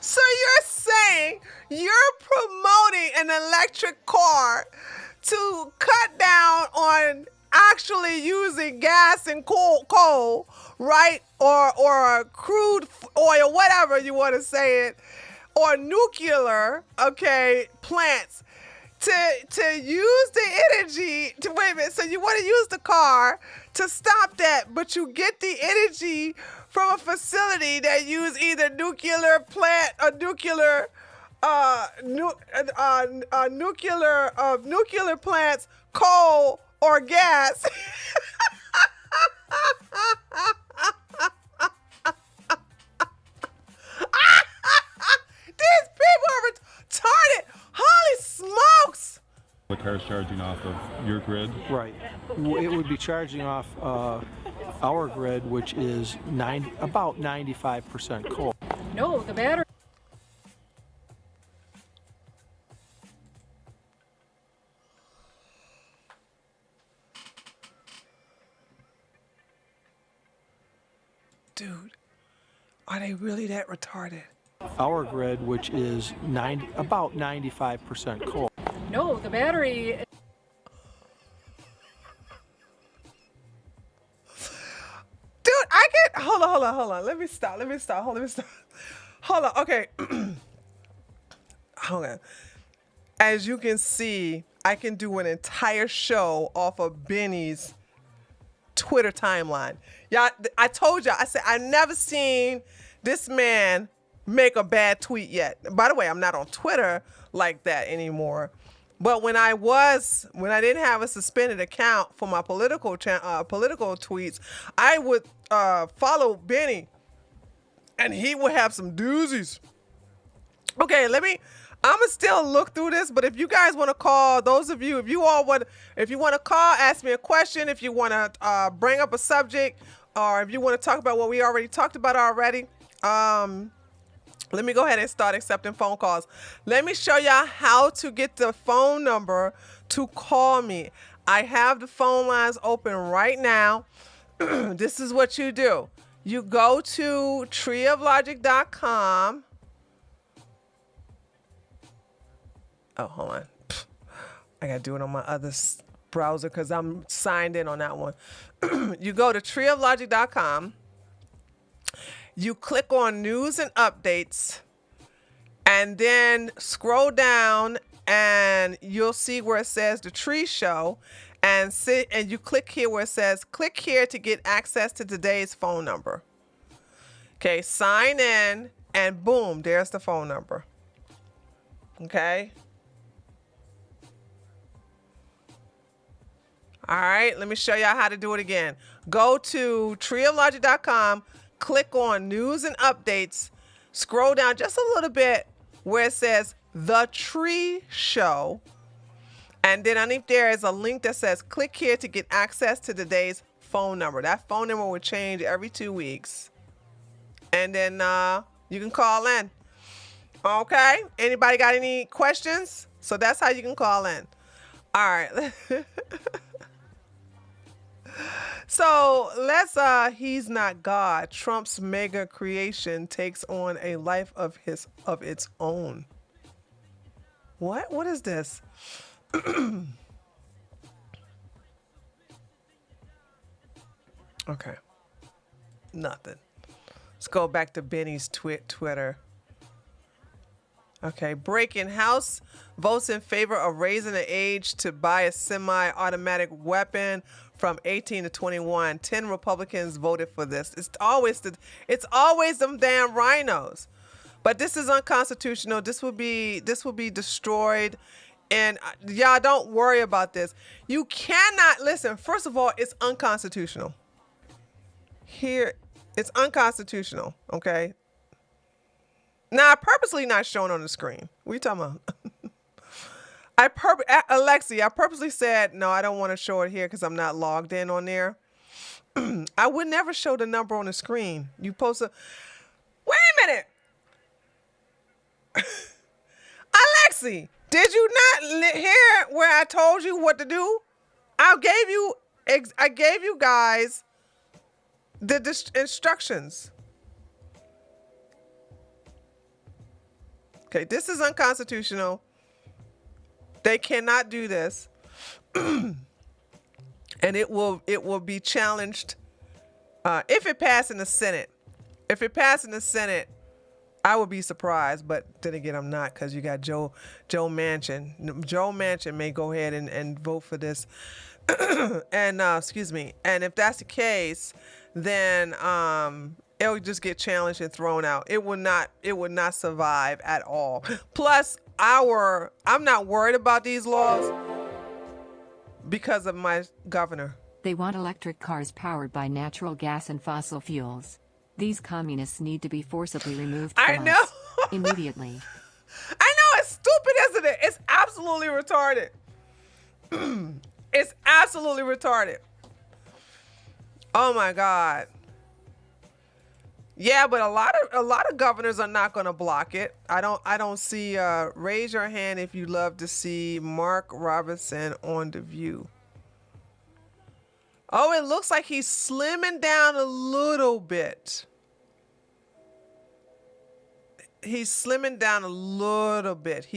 So you're saying you're promoting an electric car to cut down on actually using gas and coal, right? Or crude oil, whatever you want to say it, or nuclear, okay, plants to use the energy to wait a minute. So you want to use the car to stop that, but you get the energy from a facility that use either nuclear plant or nuclear nuclear plants, coal or gas. These people are retarded. Holy smokes! The car's charging off of your grid. Right. It would be charging off our grid, which is about 95% coal. No, the battery. Dude, are they really that retarded? Our grid, which is about 95% coal. No, the battery. Dude, hold on. Let me stop. Hold on, okay. Hold on. As you can see, I can do an entire show off of Benny's Twitter timeline. Y'all, I told y'all, I said, I've never seen this man make a bad tweet yet. By the way, I'm not on Twitter like that anymore. But when I didn't have a suspended account for my political tweets, I would follow Benny, and he would have some doozies. Okay, I'm gonna still look through this, but if you guys want to call, those of you, if you want to call, ask me a question, if you want to bring up a subject, or if you want to talk about what we already talked about already, let me go ahead and start accepting phone calls. Let me show y'all how to get the phone number to call me. I have the phone lines open right now. This is what you do. You go to treeoflogic.com. Oh, hold on. I got to do it on my other browser because I'm signed in on that one. You go to treeoflogic.com. You click on news and updates, and then scroll down, and you'll see where it says the Tree Show, and you click here where it says click here to get access to today's phone number. Okay, sign in, and boom, there's the phone number. Okay. All right, let me show y'all how to do it again. Go to treeoflogic.com, click on news and updates, scroll down just a little bit where it says The Tree Show. And then underneath there is a link that says click here to get access to today's phone number. That phone number will change every 2 weeks. And then you can call in. Okay? Anybody got any questions? So that's how you can call in. All right. So let's he's not God. Trump's mega creation takes on a life of its own. What is this? Okay. Nothing. Let's go back to Benny's Twitter. Okay, breaking House votes in favor of raising the age to buy a semi-automatic weapon from 18 to 21. 10 Republicans voted for this. It's always them damn rhinos. But this is unconstitutional. This will be destroyed. And y'all don't worry about this. You cannot listen. First of all, it's unconstitutional. Here, it's unconstitutional. Okay. Now, purposely not shown on the screen. What are you talking about? Alexi, I purposely said, no, I don't want to show it here because I'm not logged in on there. I would never show the number on the screen. You post a... Wait a minute. Alexi, did you not hear where I told you what to do? I gave you guys the instructions. Okay, this is unconstitutional. They cannot do this. And it will be challenged if it passed in the Senate. If it passed in the Senate, I would be surprised, but then again, I'm not, because you got Joe Manchin. Joe Manchin may go ahead and vote for this. And excuse me. And if that's the case, then it would just get challenged and thrown out. It would not survive at all. Plus, I'm not worried about these laws because of my governor. They want electric cars powered by natural gas and fossil fuels. These communists need to be forcibly removed from I know. us immediately. I know, it's stupid, isn't it? It's absolutely retarded. It's absolutely retarded. Oh my God. Yeah, but a lot of governors are not going to block it. I don't see. Raise your hand if you love to see Mark Robinson on The View. Oh, it looks like he's slimming down a little bit. He's slimming down a little bit.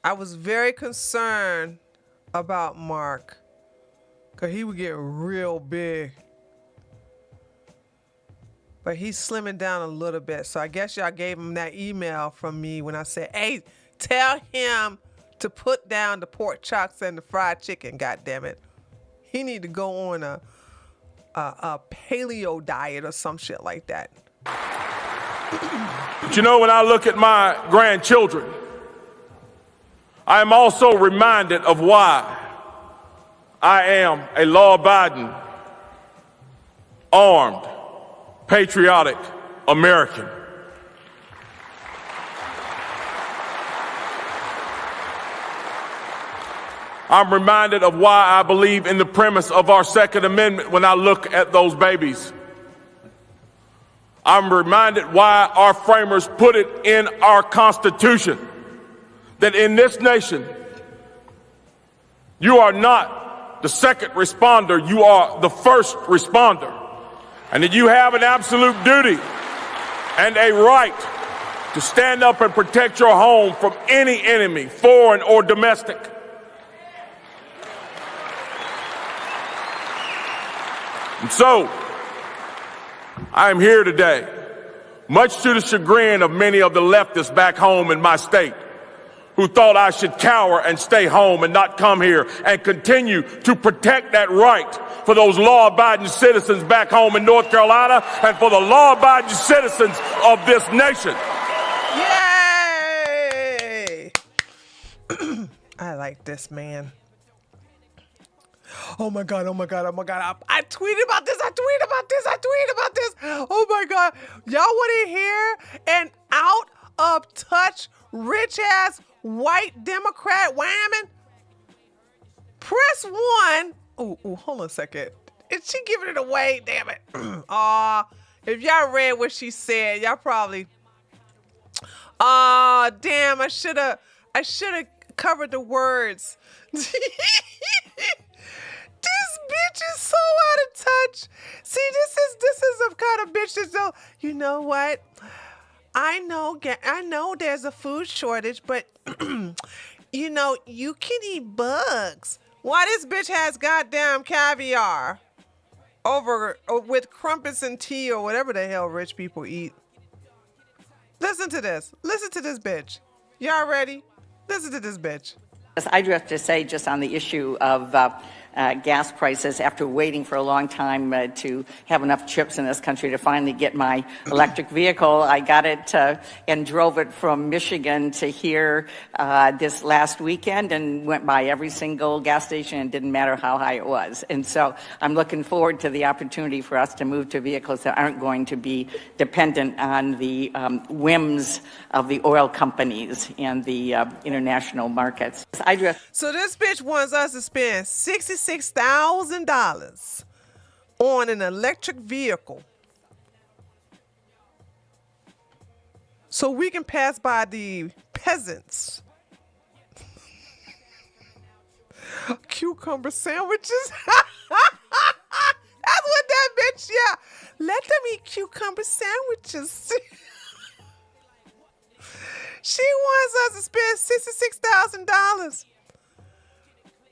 I was very concerned about Mark, because he would get real big. But he's slimming down a little bit. So I guess y'all gave him that email from me when I said, hey, tell him to put down the pork chops and the fried chicken, goddammit. He need to go on a paleo diet or some shit like that. But you know, when I look at my grandchildren, I am also reminded of why I am a law-abiding, armed, patriotic American. I'm reminded of why I believe in the premise of our Second Amendment when I look at those babies. I'm reminded why our framers put it in our Constitution that in this nation, you are not the second responder, you are the first responder. And that you have an absolute duty and a right to stand up and protect your home from any enemy, foreign or domestic. And so, I am here today, much to the chagrin of many of the leftists back home in my state, who thought I should cower and stay home and not come here and continue to protect that right for those law-abiding citizens back home in North Carolina and for the law-abiding citizens of this nation. Yay! I like this, man. Oh my God, oh my God, oh my God. I tweeted about this, I tweeted about this, I tweeted about this. Oh my God. Y'all want to hear an out of touch, rich ass white Democrat whamming? Press 1. Oh, hold on a second. Is she giving it away? Damn it. If y'all read what she said, y'all probably. Damn, I should have covered the words. This bitch is so out of touch. See, this is a kind of bitch that's so, you know what? I know there's a food shortage, but you know, you can eat bugs. Why this bitch has goddamn caviar over with crumpets and tea or whatever the hell rich people eat. Listen to this. Listen to this bitch. Y'all ready? Listen to this bitch. I do have to say, just on the issue of gas prices, after waiting for a long time to have enough chips in this country to finally get my electric vehicle, I got it and drove it from Michigan to here this last weekend and went by every single gas station, and didn't matter how high it was. And so I'm looking forward to the opportunity for us to move to vehicles that aren't going to be dependent on the whims of the oil companies and the international markets. So this bitch wants us to spend $66,000 on an electric vehicle so we can pass by the peasants. Cucumber sandwiches. That's what that bitch, yeah. Let them eat cucumber sandwiches. She wants us to spend $66,000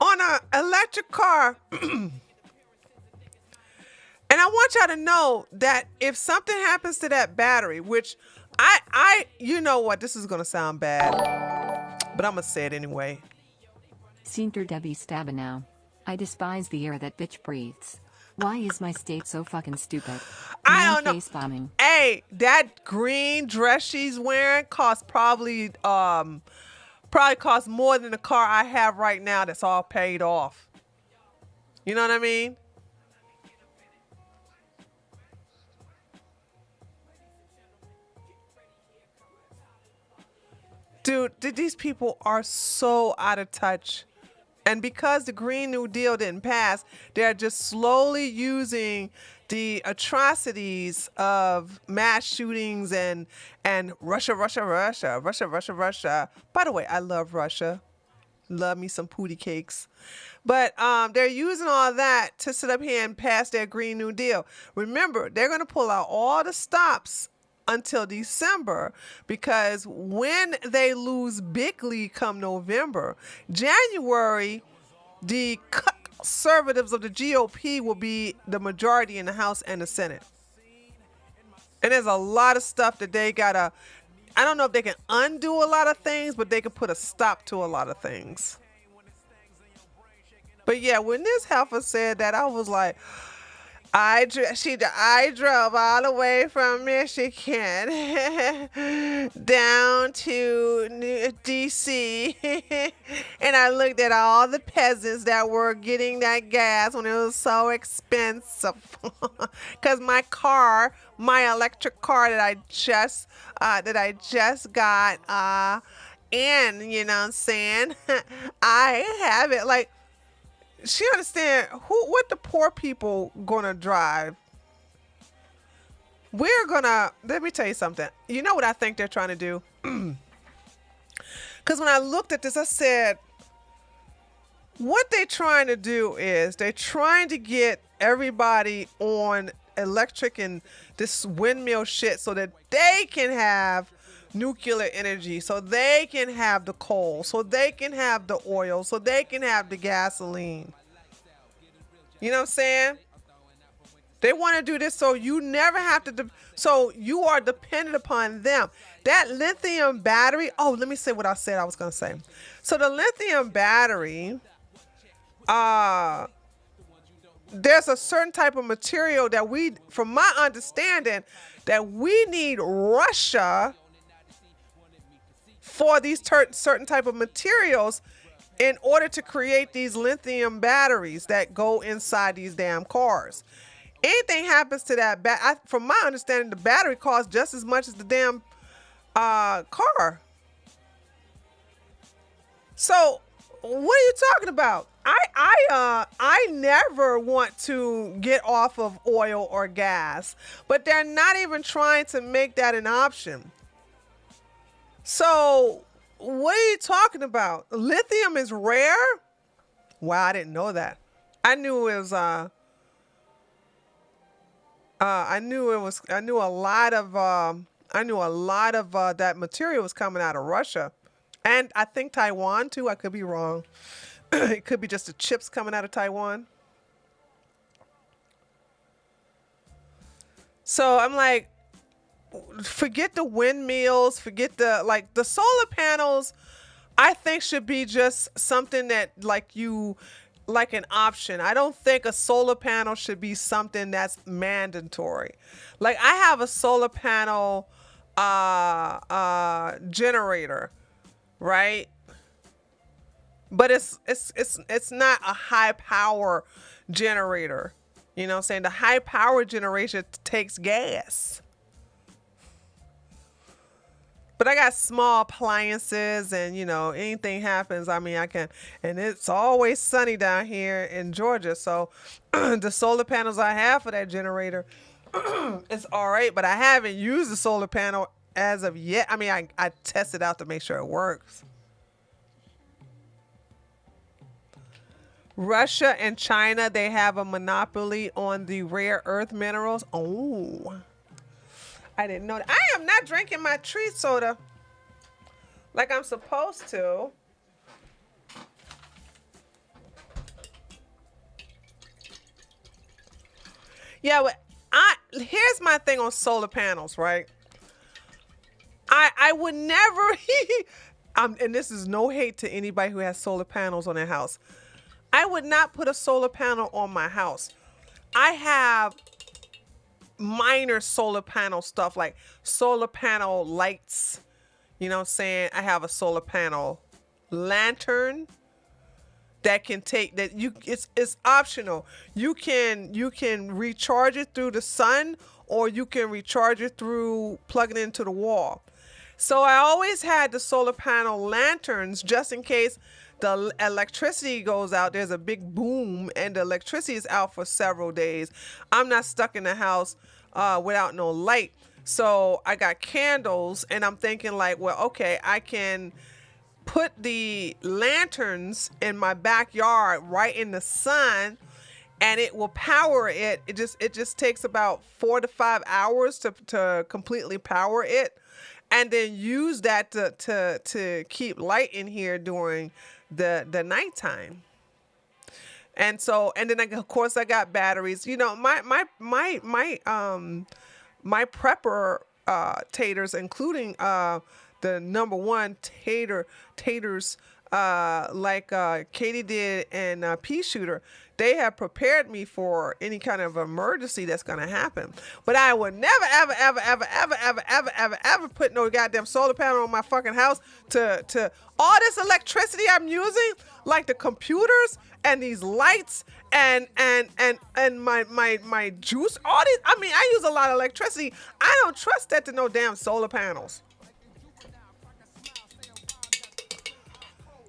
on an electric car. And I want y'all to know that if something happens to that battery, which you know what, this is going to sound bad, but I'm going to say it anyway. Senior Debbie Stabenow. I despise the air that bitch breathes. Why is my state so fucking stupid? I don't know. Face bombing. Hey, that green dress she's wearing costs probably costs more than the car I have right now that's all paid off. You know what I mean? Dude, these people are so out of touch. And because the Green New Deal didn't pass, they're just slowly using the atrocities of mass shootings and Russia. By the way, I love Russia. Love me some pootie cakes. But they're using all that to sit up here and pass their Green New Deal. Remember, they're going to pull out all the stops until December, because when they lose bigly come November, January, the conservatives of the GOP will be the majority in the House and the Senate. And there's a lot of stuff that they gotta, I don't know if they can undo a lot of things, but they can put a stop to a lot of things. But yeah, when this heifer said that, I was like, I drove all the way from Michigan down to D.C. and I looked at all the peasants that were getting that gas when it was so expensive. Because my electric car that I just got, and you know what I'm saying, I have it like. She understand what the poor people gonna drive. Let me tell you something. You know what I think they're trying to do? Because when I looked at this, I said, what they're trying to do is they're trying to get everybody on electric and this windmill shit so that they can have nuclear energy, so they can have the coal, so they can have the oil, so they can have the gasoline. You know what I'm saying? They want to do this so you never have to, so you are dependent upon them. That lithium battery, oh, let me say what I said I was going to say. So the lithium battery, there's a certain type of material that we, from my understanding, that we need Russia for these certain type of materials in order to create these lithium batteries that go inside these damn cars. Anything happens to that, from my understanding, the battery costs just as much as the damn car. So what are you talking about? I never want to get off of oil or gas, but they're not even trying to make that an option. So what are you talking about? Lithium is rare? Wow, I didn't know that. I knew it was I knew a lot of that material was coming out of Russia, and I think Taiwan too. I could be wrong. It could be just the chips coming out of Taiwan. So I'm like, forget the windmills, forget the solar panels. I think should be just something that like an option. I don't think a solar panel should be something that's mandatory. Like I have a solar panel generator, right? But it's not a high power generator. You know what I'm saying? The high power generation takes gas. But I got small appliances, and anything happens, I mean, I can, and it's always sunny down here in Georgia. So the solar panels I have for that generator, it's all right, but I haven't used the solar panel as of yet. I mean, I tested out to make sure it works. Russia and China, they have a monopoly on the rare earth minerals. Oh, I didn't know that. I am not drinking my tree soda like I'm supposed to. Yeah, but here's my thing on solar panels, right? I would never, and this is no hate to anybody who has solar panels on their house. I would not put a solar panel on my house. I have minor solar panel stuff like solar panel lights. You know what I'm saying? I have a solar panel lantern that can take that it's optional. You can recharge it through the sun, or you can recharge it through plugging it into the wall. So I always had the solar panel lanterns just in case the electricity goes out. There's a big boom and the electricity is out for several days. I'm not stuck in the house without no light. So I got candles, and I'm thinking like, well, okay, I can put the lanterns in my backyard right in the sun, and it will power it. It just takes about 4 to 5 hours to completely power it, and then use that to keep light in here during the nighttime. And then of course I got batteries. You know, my prepper taters, including the number one taters like Katie did and Pea Shooter, they have prepared me for any kind of emergency that's going to happen. But I would never, ever put no goddamn solar panel on my fucking house to all this electricity I'm using, like the computers and these lights and my juice, all these. I mean, I use a lot of electricity. I don't trust that to no damn solar panels.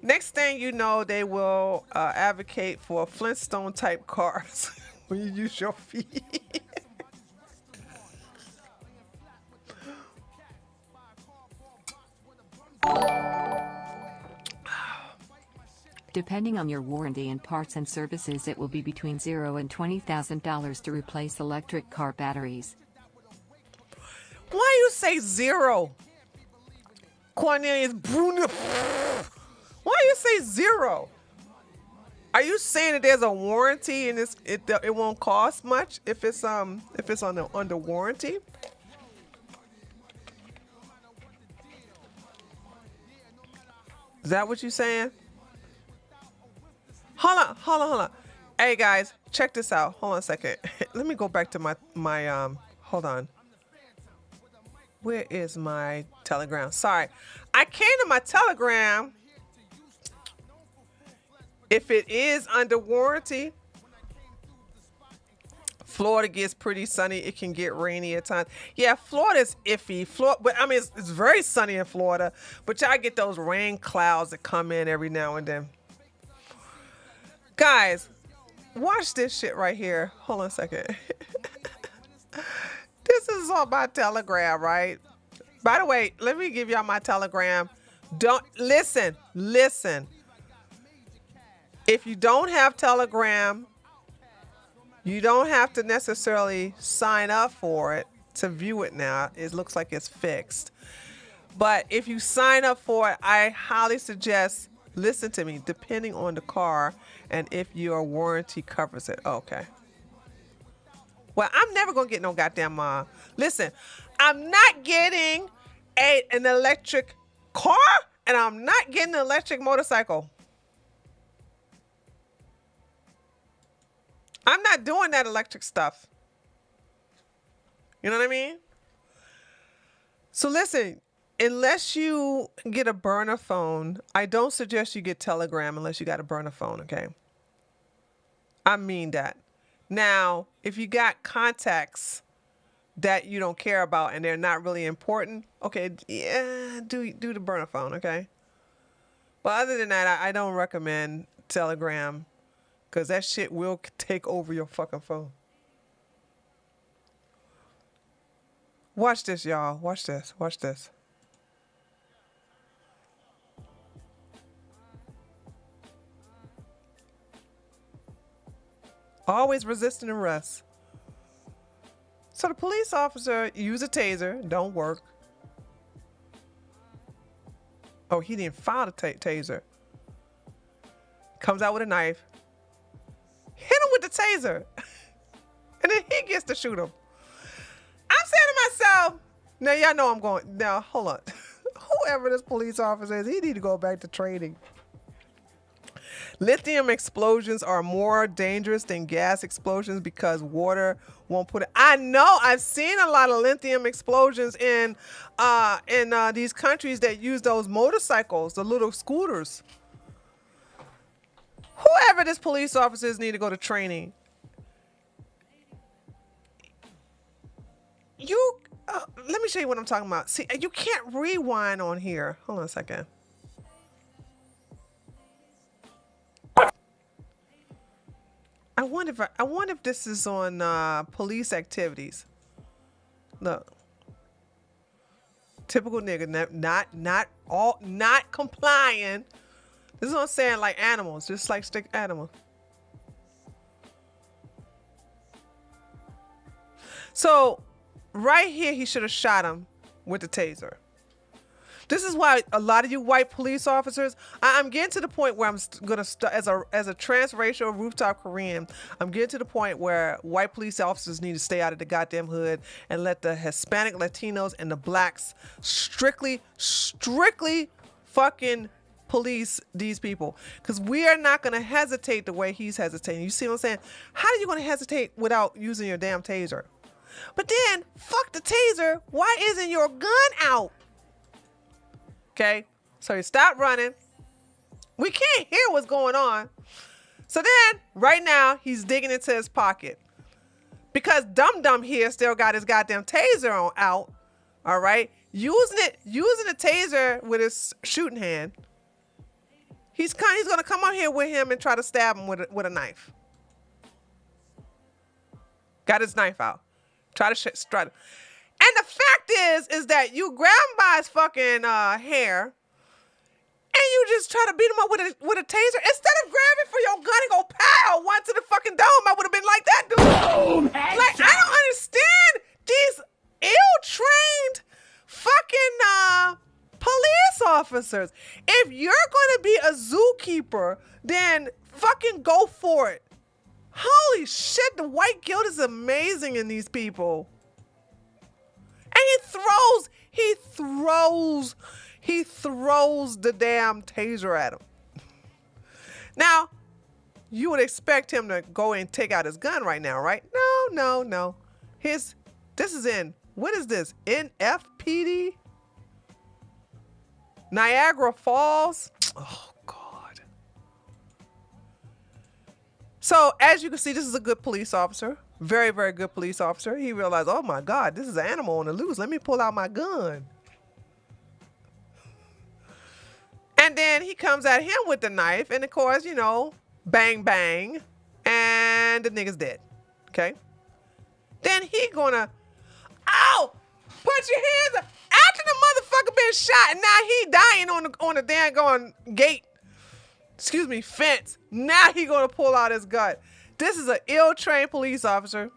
Next thing you know, they will advocate for Flintstone type cars when you use your feet. Depending on your warranty and parts and services, it will be between $0 and $20,000 to replace electric car batteries. Why you say zero? Cornelius Bruno. Why you say zero? Are you saying that there's a warranty and it won't cost much if it's under warranty? Is that what you're saying? Hold on. Hey guys, check this out. Hold on a second. Let me go back to my hold on. Where is my Telegram? Sorry. I came to my Telegram. If it is under warranty, Florida gets pretty sunny. It can get rainy at times. Yeah, Florida's iffy. But I mean, it's very sunny in Florida, but y'all get those rain clouds that come in every now and then. Guys, watch this shit right here. Hold on a second. This is on my Telegram, right? By the way, let me give y'all my Telegram. Don't listen. If you don't have Telegram, you don't have to necessarily sign up for it to view it now. It looks like it's fixed. But if you sign up for it, I highly suggest, listen to me, depending on the car and if your warranty covers it. Okay. Well, I'm never going to get no goddamn, listen, I'm not getting an electric car and I'm not getting an electric motorcycle. I'm not doing that electric stuff. You know what I mean? So listen, unless you get a burner phone, I don't suggest you get Telegram unless you got a burner phone, okay? I mean that. Now, if you got contacts that you don't care about and they're not really important, okay, yeah, do the burner phone, okay? But other than that, I don't recommend Telegram. Because that shit will take over your fucking phone. Watch this, y'all. Watch this. Always resisting arrest. So the police officer used a taser. Don't work. Oh, he didn't file the taser. Comes out with a knife. Hit him with the taser. And then he gets to shoot him. I'm saying to myself, now y'all know I'm going, now hold on. Whoever this police officer is, he need to go back to training. Lithium explosions are more dangerous than gas explosions because water won't put it. I know, I've seen a lot of lithium explosions in these countries that use those motorcycles, the little scooters. Whoever this police officer is need to go to training. Let me show you what I'm talking about. See, you can't rewind on here. Hold on a second. I wonder if this is on police activities. Look. Typical nigga, not complying. This is what I'm saying, like animals, just like stick animals. So, right here, he should have shot him with the taser. This is why a lot of you white police officers, I'm getting to the point where I'm going to, as a transracial rooftop Korean, I'm getting to the point where white police officers need to stay out of the goddamn hood and let the Hispanic, Latinos, and the blacks strictly fucking police these people, because we are not going to hesitate the way he's hesitating. You see what I'm saying? How are you going to hesitate without using your damn taser? But then, fuck the taser. Why isn't your gun out? Okay, so he stopped running. We can't hear what's going on. So then, right now, he's digging into his pocket. Because Dum here still got his goddamn taser out. All right, using the taser with his shooting hand. He's gonna come on here with him and try to stab him with a knife. Got his knife out. Try to strut. And the fact is that you grab him by his fucking hair, and you just try to beat him up with a taser instead of grabbing for your gun and go pow one to the fucking dome. I would have been like that, dude. Boom, like, I don't understand these ill-trained fucking police officers. If you're going to be a zookeeper, then fucking go for it. Holy shit, the white guilt is amazing in these people. And he throws the damn taser at him. Now, you would expect him to go and take out his gun right now, right? No. This is in, what is this? NFPD? Niagara Falls? Oh, God. So, as you can see, this is a good police officer. Very, very good police officer. He realized, oh my God, this is an animal on the loose. Let me pull out my gun. And then he comes at him with the knife. And of course, you know, bang, bang. And the nigga's dead. Okay? Then he gonna, ow! Put your hands up. After the motherfucker been shot, and now he dying on the daggone gate. Excuse me, fence. Now he gonna pull out his gun. This is an ill-trained police officer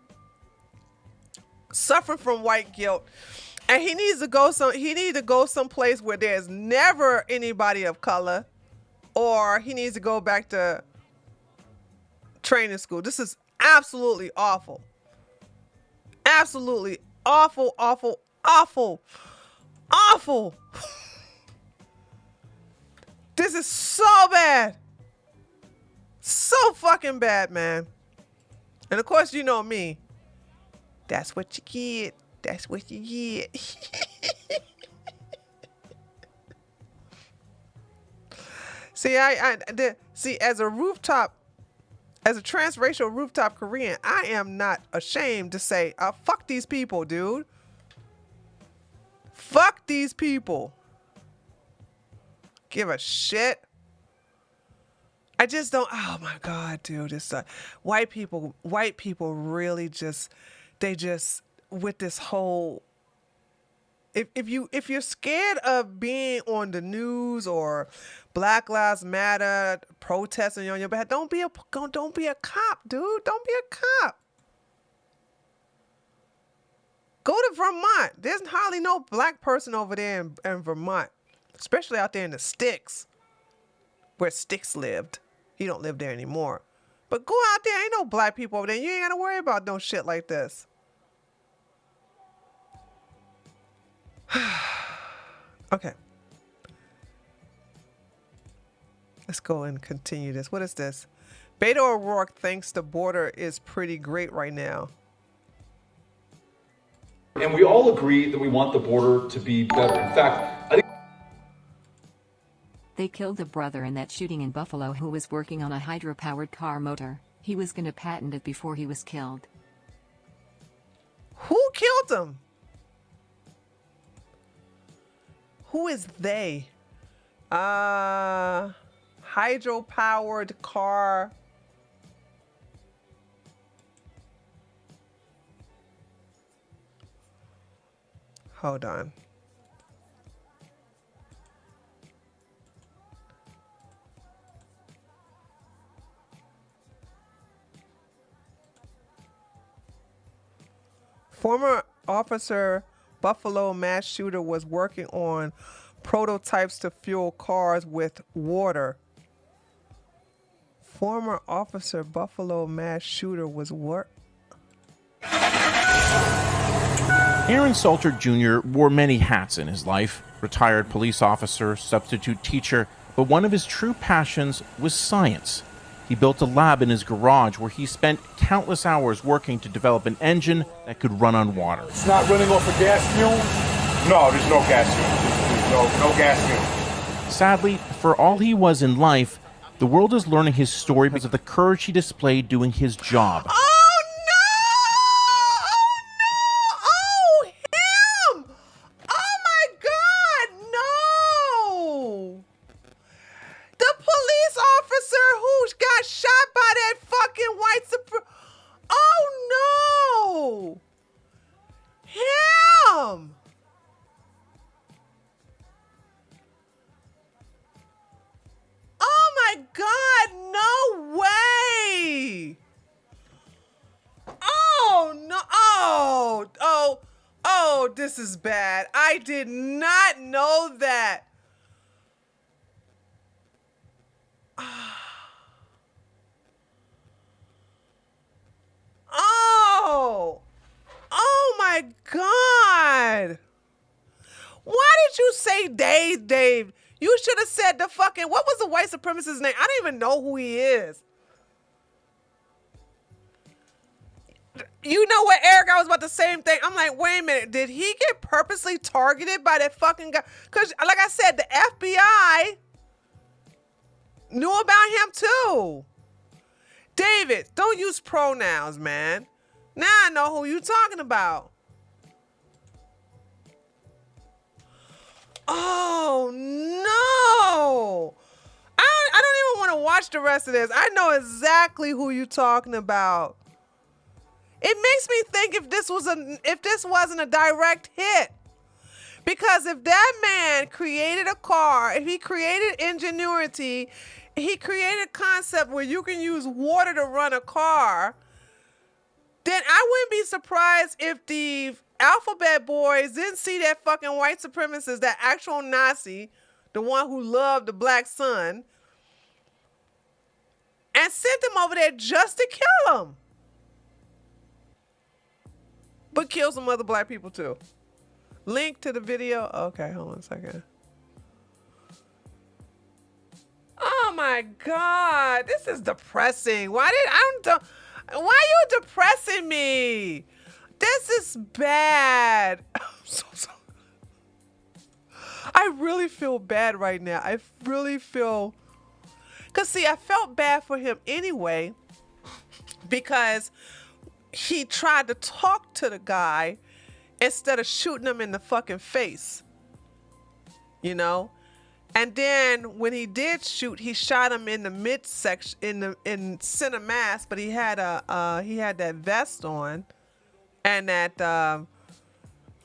suffering from white guilt, and he needs to go someplace where there's never anybody of color, or he needs to go back to training school. This is absolutely awful. Absolutely awful, awful, awful, awful. This is so bad. So fucking bad, man. And of course, you know me. That's what you get. That's what you get. See, as a transracial rooftop Korean, I am not ashamed to say, fuck these people, dude. Fuck these people. Give a shit. I just don't. Oh my God, dude! It's white people really just with this whole. If you're scared of being on the news or Black Lives Matter protesting on your behalf, don't be a cop, dude. Don't be a cop. Go to Vermont. There's hardly no black person over there in Vermont, especially out there in the sticks, where Sticks lived. He don't live there anymore. But go out there, ain't no black people over there. You ain't got to worry about no shit like this. Okay. Let's go and continue this. What is this? Beto O'Rourke thinks the border is pretty great right now. And we all agree that we want the border to be better. In fact, I think they killed the brother in that shooting in Buffalo who was working on a hydro-powered car motor. He was going to patent it before he was killed. Who killed him? Who is they? Hydro-powered car. Hold on. Former officer Buffalo mass shooter was working on prototypes to fuel cars with water. Former officer Buffalo mass shooter was Aaron Salter Jr. wore many hats in his life. Retired police officer, substitute teacher, but one of his true passions was science. He built a lab in his garage where he spent countless hours working to develop an engine that could run on water. It's not running off of gas fumes? No, there's no gas fumes. There's no gas fumes. Sadly, for all he was in life, the world is learning his story because of the courage he displayed doing his job. This is bad. I did not know that. God. Why did you say Dave? You should have said the fucking, what was the white supremacist's name? I don't even know who he is. You know what, Eric? I was about the same thing. I'm like, wait a minute. Did he get purposely targeted by that fucking guy? Because, like I said, the FBI knew about him too. David, don't use pronouns, man. Now I know who you talking about. Oh, no. I don't even want to watch the rest of this. I know exactly who you talking about. It makes me think if this wasn't a direct hit. Because if that man created a car, if he created ingenuity, he created a concept where you can use water to run a car, then I wouldn't be surprised if the alphabet boys didn't see that fucking white supremacist, that actual Nazi, the one who loved the black son, and sent him over there just to kill him. But kill some other black people too. Link to the video. Okay, hold on a second. Oh my God, this is depressing. Why are you depressing me? This is bad. I'm so sorry. I really feel bad right now. I really feel, because see, I felt bad for him anyway, because he tried to talk to the guy instead of shooting him in the fucking face, you know? And then when he did shoot, he shot him in the midsection, in center mass, but he had that vest on and that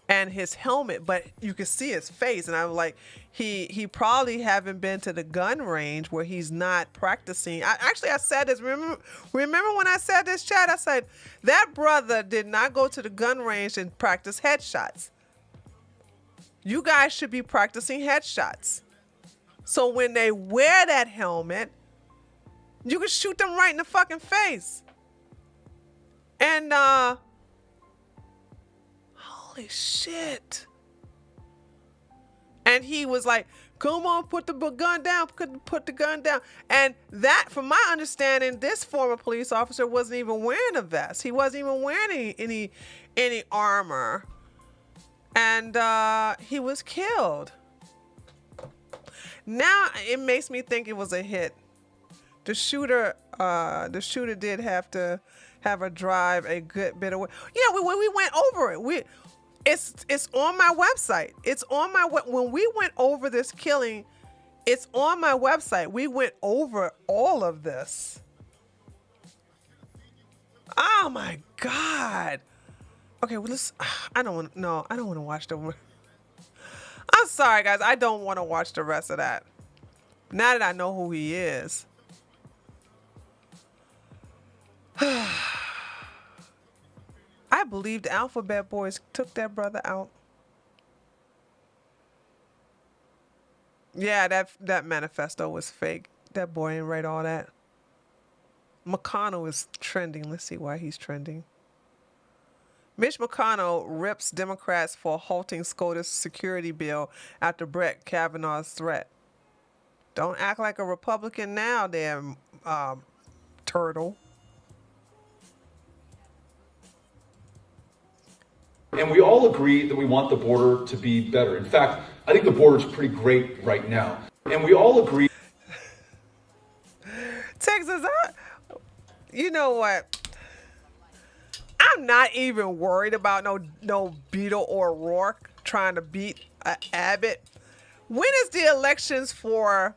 and his helmet, but you could see his face. And I was like, he probably haven't been to the gun range where he's not practicing. I said this. Remember when I said this, chat? I said that brother did not go to the gun range and practice headshots. You guys should be practicing headshots. So when they wear that helmet, you can shoot them right in the fucking face. And holy shit. And he was like, come on, put the gun down, put the gun down. And that, from my understanding, this former police officer wasn't even wearing a vest. He wasn't even wearing any armor. And he was killed. Now it makes me think it was a hit. The shooter did have to have a drive a good bit of way. Yeah, we went over it. It's on my website. It's on my when we went over this killing, it's on my website. We went over all of this. Oh my God. Okay, well I don't want to watch the. I'm sorry, guys. I don't want to watch the rest of that. Now that I know who he is. I believe the Alphabet Boys took that brother out. Yeah, that manifesto was fake. That boy ain't write all that. McConnell is trending. Let's see why he's trending. Mitch McConnell rips Democrats for halting SCOTUS security bill after Brett Kavanaugh's threat. Don't act like a Republican now, damn turtle. And we all agree that we want the border to be better. In fact, I think the border's pretty great right now. And we all agree. Texas, you know what? I'm not even worried about no Beto or O'Rourke trying to beat Abbott. When is the elections for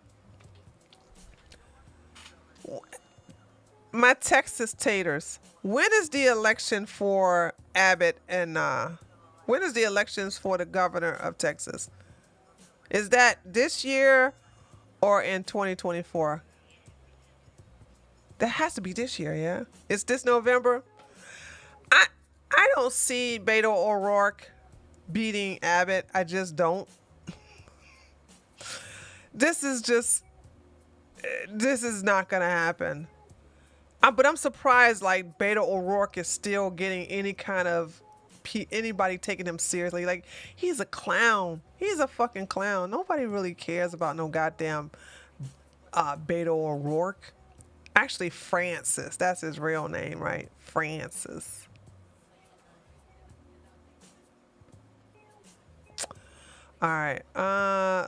my Texas taters? When is the election for Abbott and when is the elections for the governor of Texas? Is that this year or in 2024? That has to be this year, yeah? It's this November? I don't see Beto O'Rourke beating Abbott. I just don't. This is not going to happen. But I'm surprised like Beto O'Rourke is still getting any kind of anybody taking him seriously. Like, he's a clown. He's a fucking clown. Nobody really cares about no goddamn Beto O'Rourke. Actually, Francis. That's his real name, right? Francis. All right.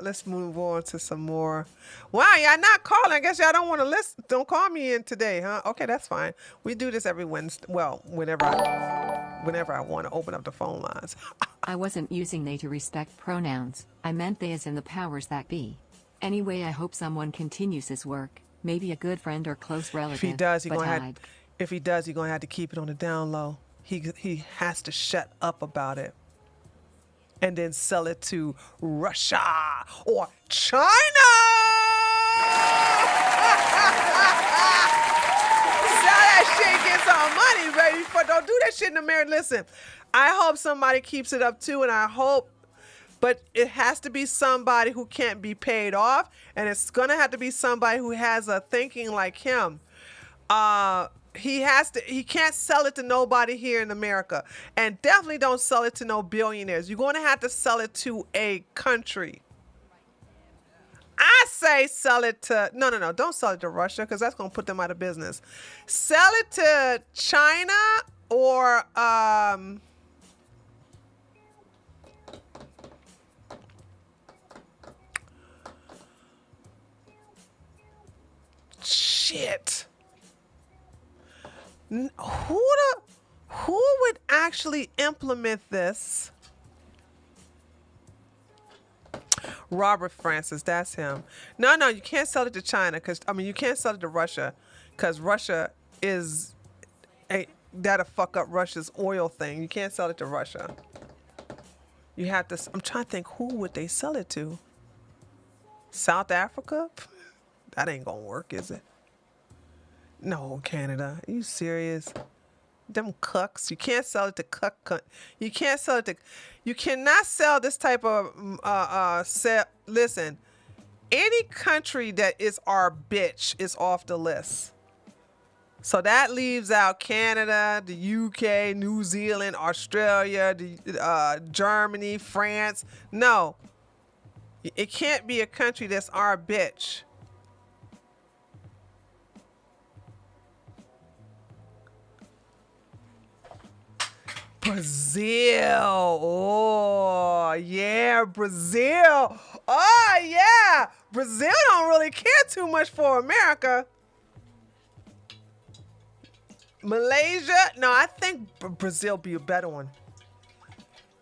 Let's move on to some more. Wow, y'all not calling. I guess y'all don't want to listen. Don't call me in today, huh? Okay, that's fine. We do this every Wednesday. Well, whenever I want to open up the phone lines. I wasn't using they to respect pronouns. I meant they as in the powers that be. Anyway, I hope someone continues his work. Maybe a good friend or close relative. If he does, he's but gonna have to keep it on the down low. He has to shut up about it. And then sell it to Russia or China. Sell that shit, get some money, baby. But don't do that shit in America. Listen, I hope somebody keeps it up too, and I hope, but it has to be somebody who can't be paid off, and it's gonna have to be somebody who has a thinking like him. He can't sell it to nobody here in America, and definitely don't sell it to no billionaires. You're going to have to sell it to a country. I say sell it to, no, don't sell it to Russia, because that's going to put them out of business. Sell it to China or, shit. Who would actually implement this? Robert Francis, that's him. No, you can't sell it to China, you can't sell it to Russia, because Russia is that'll fuck up Russia's oil thing. You can't sell it to Russia. You have to. I'm trying to think, who would they sell it to? South Africa? That ain't gonna work, is it? No, Canada. Are you serious? Them cucks. You can't sell it to cuck. You can't sell it to. You cannot sell this type of. Listen, any country that is our bitch is off the list. So that leaves out Canada, the UK, New Zealand, Australia, Germany, France. No, it can't be a country that's our bitch. Brazil. Oh, yeah, Brazil. Oh, yeah. Brazil don't really care too much for America. Malaysia. No, I think Brazil be a better one.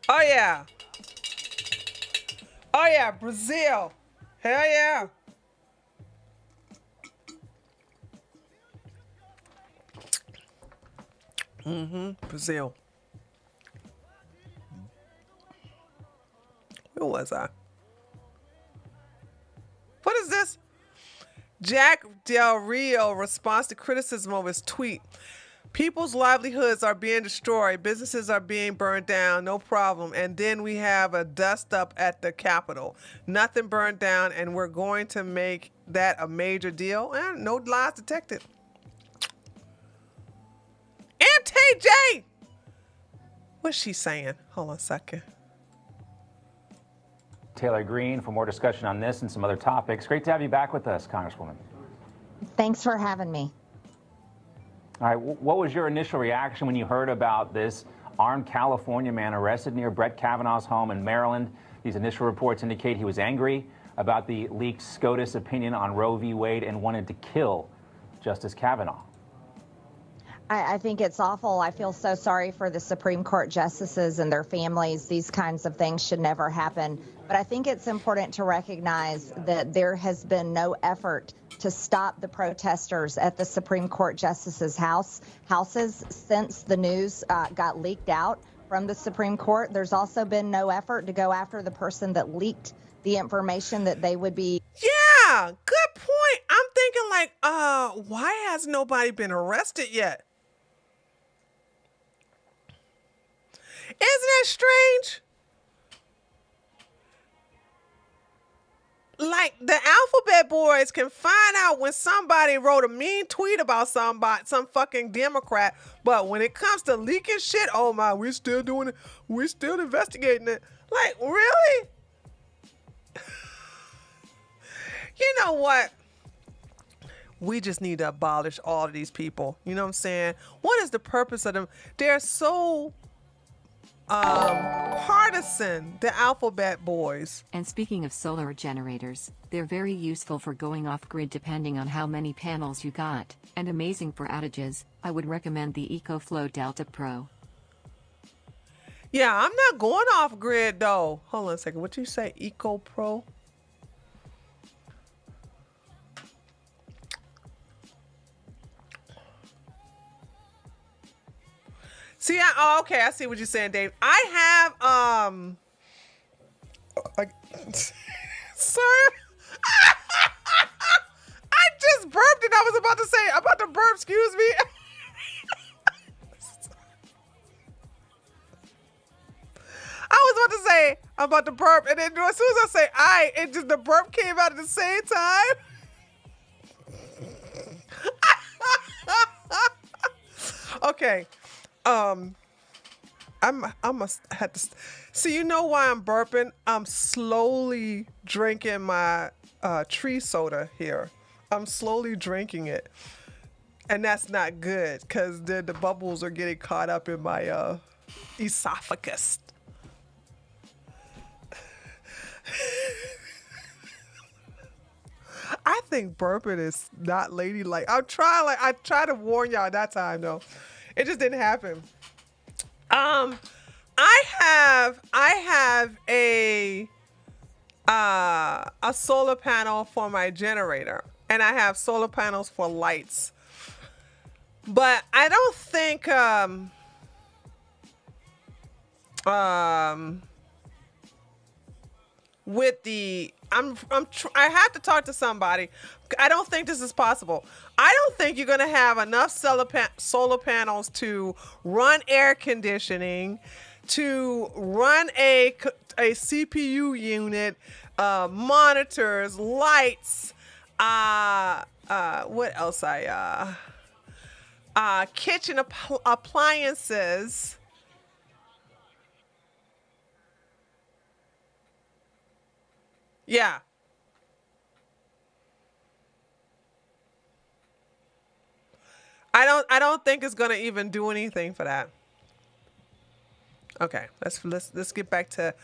Oh, yeah. Oh, yeah, Brazil. Hell yeah. Brazil. Who was I? What is this? Jack Del Rio responds to criticism of his tweet. People's livelihoods are being destroyed. Businesses are being burned down. No problem. And then we have a dust up at the Capitol. Nothing burned down, and we're going to make that a major deal. And no lies detected. MTJ! What's she saying? Hold on a second. Taylor Greene for more discussion on this and some other topics. Great to have you back with us, Congresswoman. Thanks for having me. All right, what was your initial reaction when you heard about this armed California man arrested near Brett Kavanaugh's home in Maryland? These initial reports indicate he was angry about the leaked SCOTUS opinion on Roe v. Wade and wanted to kill Justice Kavanaugh. I think it's awful. I feel so sorry for the Supreme Court justices and their families. These kinds of things should never happen. But I think it's important to recognize that there has been no effort to stop the protesters at the Supreme Court justices' houses since the news got leaked out from the Supreme Court. There's also been no effort to go after the person that leaked the information that they would be. Yeah, good point. I'm thinking why has nobody been arrested yet? Isn't that strange? like the alphabet boys can find out when somebody wrote a mean tweet about somebody, some fucking Democrat, but when it comes to leaking shit, oh my, we're still doing it. We're still investigating it. Like, really? You know what? We just need to abolish all of these people. You know what I'm saying? What is the purpose of them? They're so partisan, the alphabet boys. And speaking of solar generators, they're very useful for going off grid depending on how many panels you got, and amazing for outages. I would recommend the EcoFlow Delta Pro. Yeah, I'm not going off grid though. Hold on a second. What you say, Eco Pro? See, okay, I see what you're saying, Dave. I have sorry. I just burped and I was about to burp, excuse me. I was about to say I'm about to burp, and then as soon as I say the burp came out at the same time. Okay. I must have to see. You know why I'm burping? I'm slowly drinking my tree soda here. I'm slowly drinking it, and that's not good because the bubbles are getting caught up in my esophagus. I think burping is not ladylike. I tried to warn y'all that time though. It just didn't happen. I have a solar panel for my generator, and I have solar panels for lights. But I don't think with the I have to talk to somebody. I don't think this is possible. I don't think you're going to have enough solar panels to run air conditioning, to run a CPU unit, monitors, lights, what else? Kitchen appliances. Yeah. I don't think it's gonna even do anything for that. Okay, let's get back to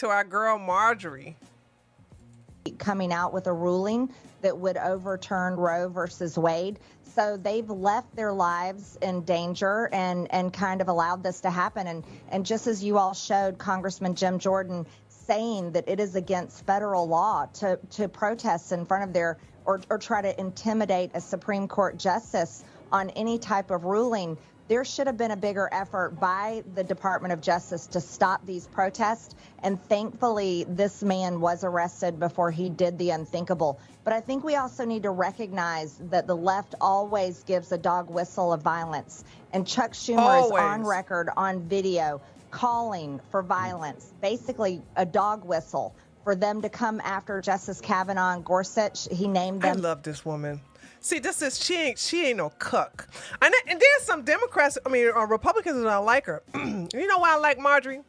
our girl Marjorie. Coming out with a ruling that would overturn Roe versus Wade. So they've left their lives in danger and kind of allowed this to happen. And just as you all showed Congressman Jim Jordan saying that it is against federal law to protest in front of their or try to intimidate a Supreme Court justice on any type of ruling, there should have been a bigger effort by the Department of Justice to stop these protests. And thankfully, this man was arrested before he did the unthinkable. But I think we also need to recognize that the left always gives a dog whistle of violence. And Chuck Schumer is on record on video calling for violence, basically a dog whistle for them to come after Justice Kavanaugh and Gorsuch. He named them. I love this woman. See, she ain't no cuck. And there's some Democrats, Republicans that don't like her. You know why I like Marjorie?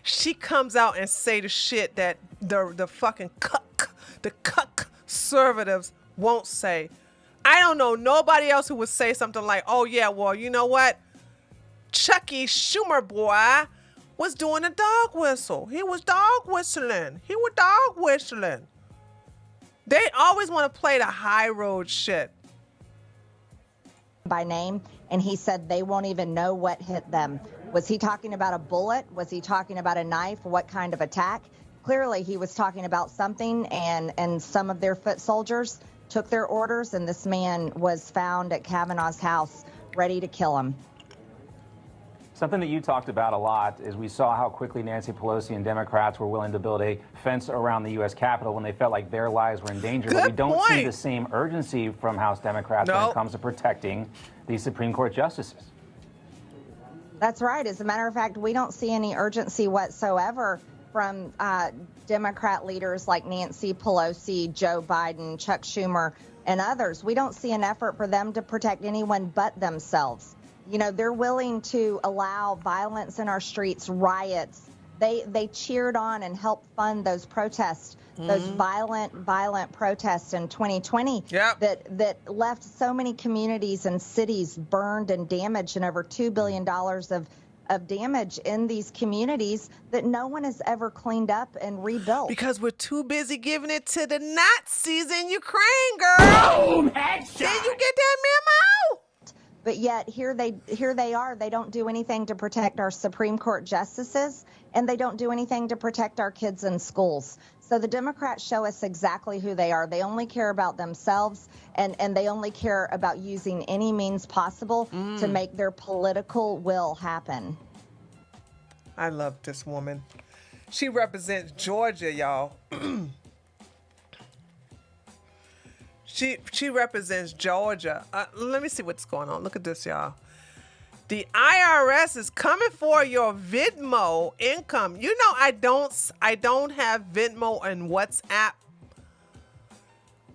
She comes out and say the shit that the fucking cuck, the cuck conservatives won't say. I don't know nobody else who would say something like, oh yeah, well, you know what? Chucky Schumer boy was doing a dog whistle. He was dog whistling. They always want to play the high road shit. By name, and he said they won't even know what hit them. Was he talking about a bullet? Was he talking about a knife? What kind of attack? Clearly, he was talking about something, and some of their foot soldiers took their orders, and this man was found at Kavanaugh's house ready to kill him. Something that you talked about a lot is we saw how quickly Nancy Pelosi and Democrats were willing to build a fence around the U.S. Capitol when they felt like their lives were in danger. But we don't see the same urgency from House Democrats when it comes to protecting these Supreme Court justices. That's right. As a matter of fact, we don't see any urgency whatsoever from Democrat leaders like Nancy Pelosi, Joe Biden, Chuck Schumer, and others. We don't see an effort for them to protect anyone but themselves. You know, they're willing to allow violence in our streets, riots. They cheered on and helped fund those protests, those violent protests in 2020 that left so many communities and cities burned and damaged, and over $2 billion of damage in these communities that no one has ever cleaned up and rebuilt. Because we're too busy giving it to the Nazis in Ukraine, girl. Boom, headshot. Did you get that memo? But yet here they are. They don't do anything to protect our Supreme Court justices, and they don't do anything to protect our kids in schools. So the Democrats show us exactly who they are. They only care about themselves, and they only care about using any means possible to make their political will happen. I love this woman. She represents Georgia, y'all. She represents Georgia. Let me see what's going on. Look at this, y'all. The IRS is coming for your Venmo income. You know, I don't have Venmo and WhatsApp.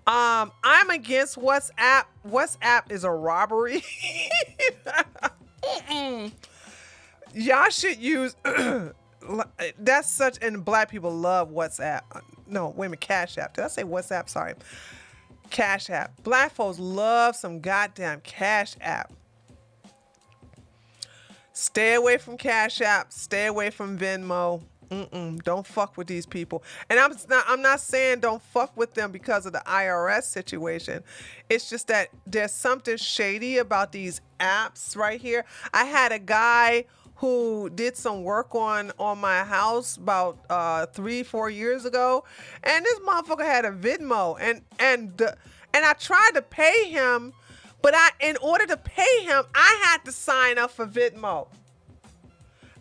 I'm against WhatsApp. WhatsApp is a robbery. Y'all should use that's such, and black people love WhatsApp. No, wait a minute, Cash App. Did I say WhatsApp? Sorry. Cash App. Black folks love some goddamn Cash App. Stay away from Cash App. Stay away from Venmo. Don't fuck with these people. And I'm not saying don't fuck with them because of the IRS situation. It's just that there's something shady about these apps right here. I had a guy who did some work on my house about 3-4 years ago, and this motherfucker had a Venmo, and I tried to pay him, but in order to pay him, I had to sign up for Venmo.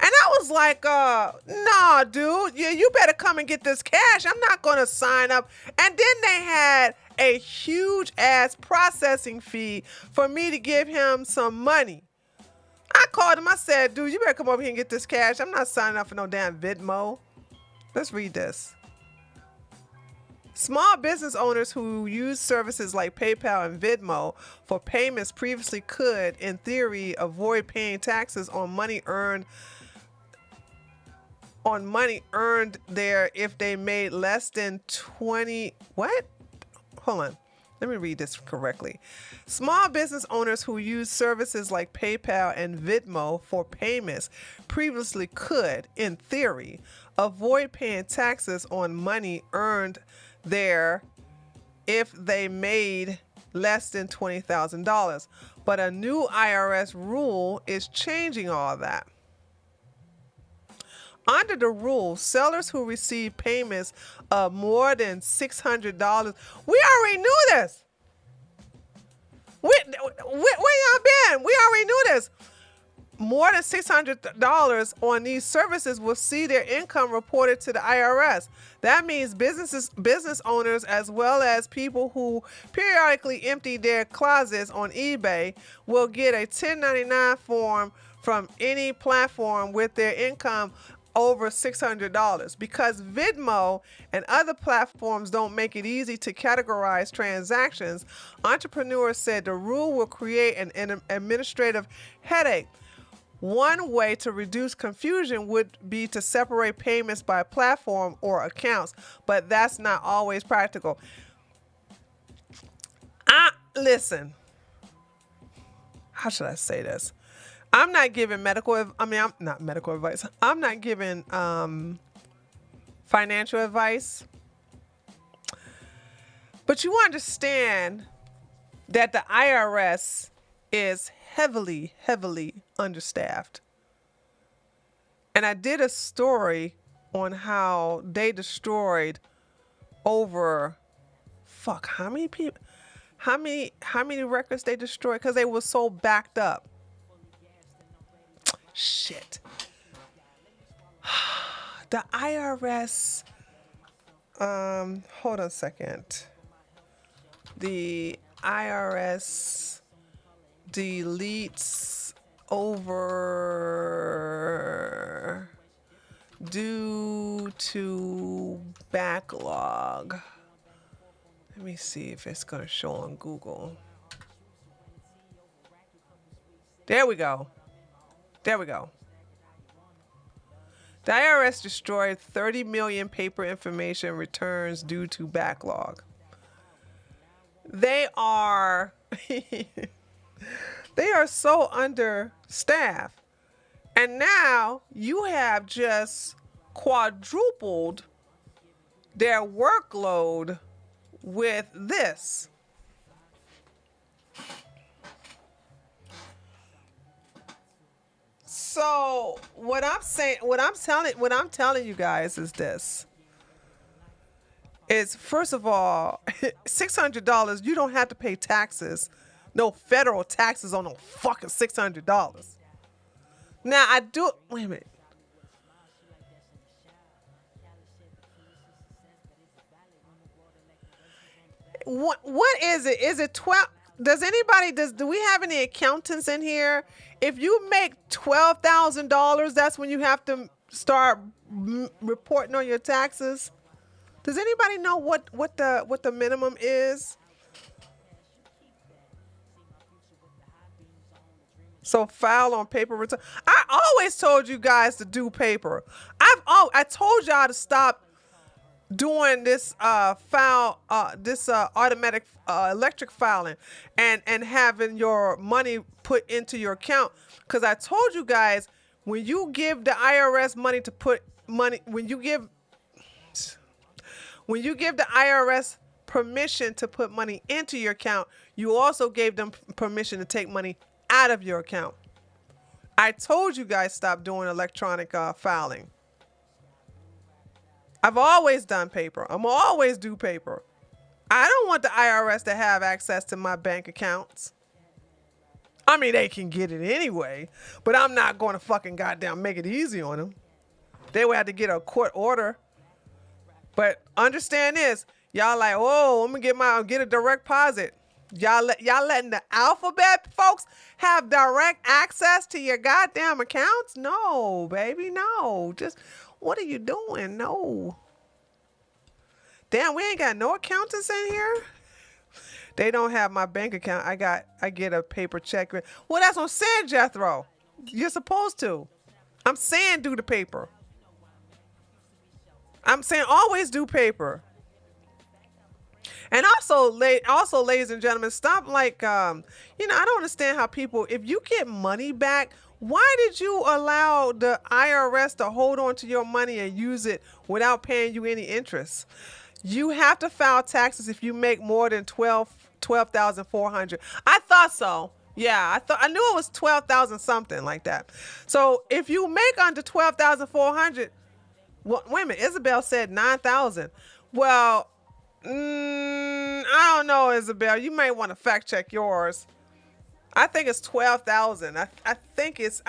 And I was like, nah, dude, you better come and get this cash. I'm not going to sign up. And then they had a huge ass processing fee for me to give him some money. I called him. I said, dude, you better come over here and get this cash. I'm not signing up for no damn Venmo. Let's read this. Small business owners who use services like PayPal and Venmo for payments previously could, in theory, avoid paying taxes on money earned there if they made less than 20. What? Hold on. Let me read this correctly. Small business owners who use services like PayPal and Venmo for payments previously could, in theory, avoid paying taxes on money earned there if they made less than $20,000. But a new IRS rule is changing all that. Under the rule, sellers who receive payments of more than $600, we already knew this. Where y'all been? We already knew this. More than $600 on these services will see their income reported to the IRS. That means business owners, as well as people who periodically empty their closets on eBay, will get a 1099 form from any platform with their income over $600. Because Venmo and other platforms don't make it easy to categorize transactions, entrepreneurs said the rule will create an administrative headache. One way to reduce confusion would be to separate payments by platform or accounts, but that's not always practical. Listen, how should I say this? I'm not giving I'm not medical advice. I'm not giving financial advice. But you understand that the IRS is heavily, heavily understaffed. And I did a story on how they destroyed over, how many people, how many records they destroyed because they were so backed up. Shit. The IRS, hold on a second. The IRS deletes over due to backlog. Let me see if it's going to show on Google. There we go. There we go. The IRS destroyed 30 million paper information returns due to backlog. They are they are so understaffed. And now you have just quadrupled their workload with this. So what I'm telling you guys is this. Is first of all, $600, you don't have to pay taxes. No federal taxes on no fucking $600. Now I do, wait a minute. What is it? Is it 12? Do we have any accountants in here? If you make $12,000, that's when you have to start reporting on your taxes. Does anybody know what the minimum is? So file on paper return. I always told you guys to do paper. I told y'all to stop doing this automatic electric filing and having your money put into your account, because I told you guys, when you give the IRS money to put money, when you give the IRS permission to put money into your account, you also gave them permission to take money out of your account. I told you guys stop doing electronic filing. I've always done paper. I'm always do paper. I don't want the IRS to have access to my bank accounts. I mean, they can get it anyway, but I'm not going to fucking goddamn make it easy on them. They would have to get a court order. But understand this, y'all like, oh, I'm gonna get a direct deposit. Y'all letting the alphabet folks have direct access to your goddamn accounts? No, baby, no. Just, what are you doing? No. Damn, we ain't got no accountants in here. They don't have my bank account. I get a paper check. Well, that's what I'm saying, Jethro. You're supposed to. I'm saying do the paper. I'm saying always do paper. And also, ladies and gentlemen, stop I don't understand how people, if you get money back, why did you allow the IRS to hold on to your money and use it without paying you any interest? You have to file taxes if you make more than $12,400. I thought so. Yeah, I knew it was 12,000 something like that. So if you make under 12,400, well, wait a minute, Isabel said 9,000. Well, I don't know, Isabel. You may want to fact check yours. I think it's 12,000. I think it's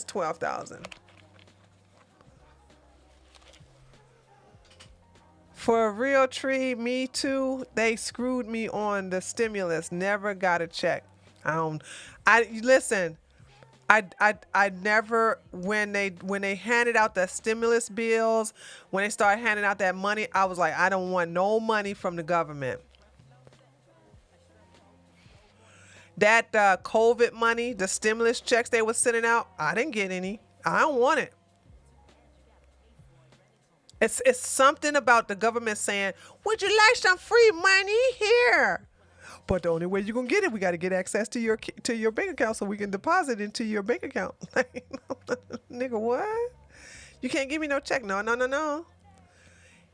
12,000. For a real tree, me too. They screwed me on the stimulus. Never got a check. Listen. I never, when they handed out the stimulus bills, when they started handing out that money, I was like, I don't want no money from the government. That COVID money, the stimulus checks they were sending out, I didn't get any. I don't want it. It's something about the government saying, would you like some free money here? But the only way you're going to get it, we got to get access to your bank account so we can deposit into your bank account. Nigga, what? You can't give me no check. No.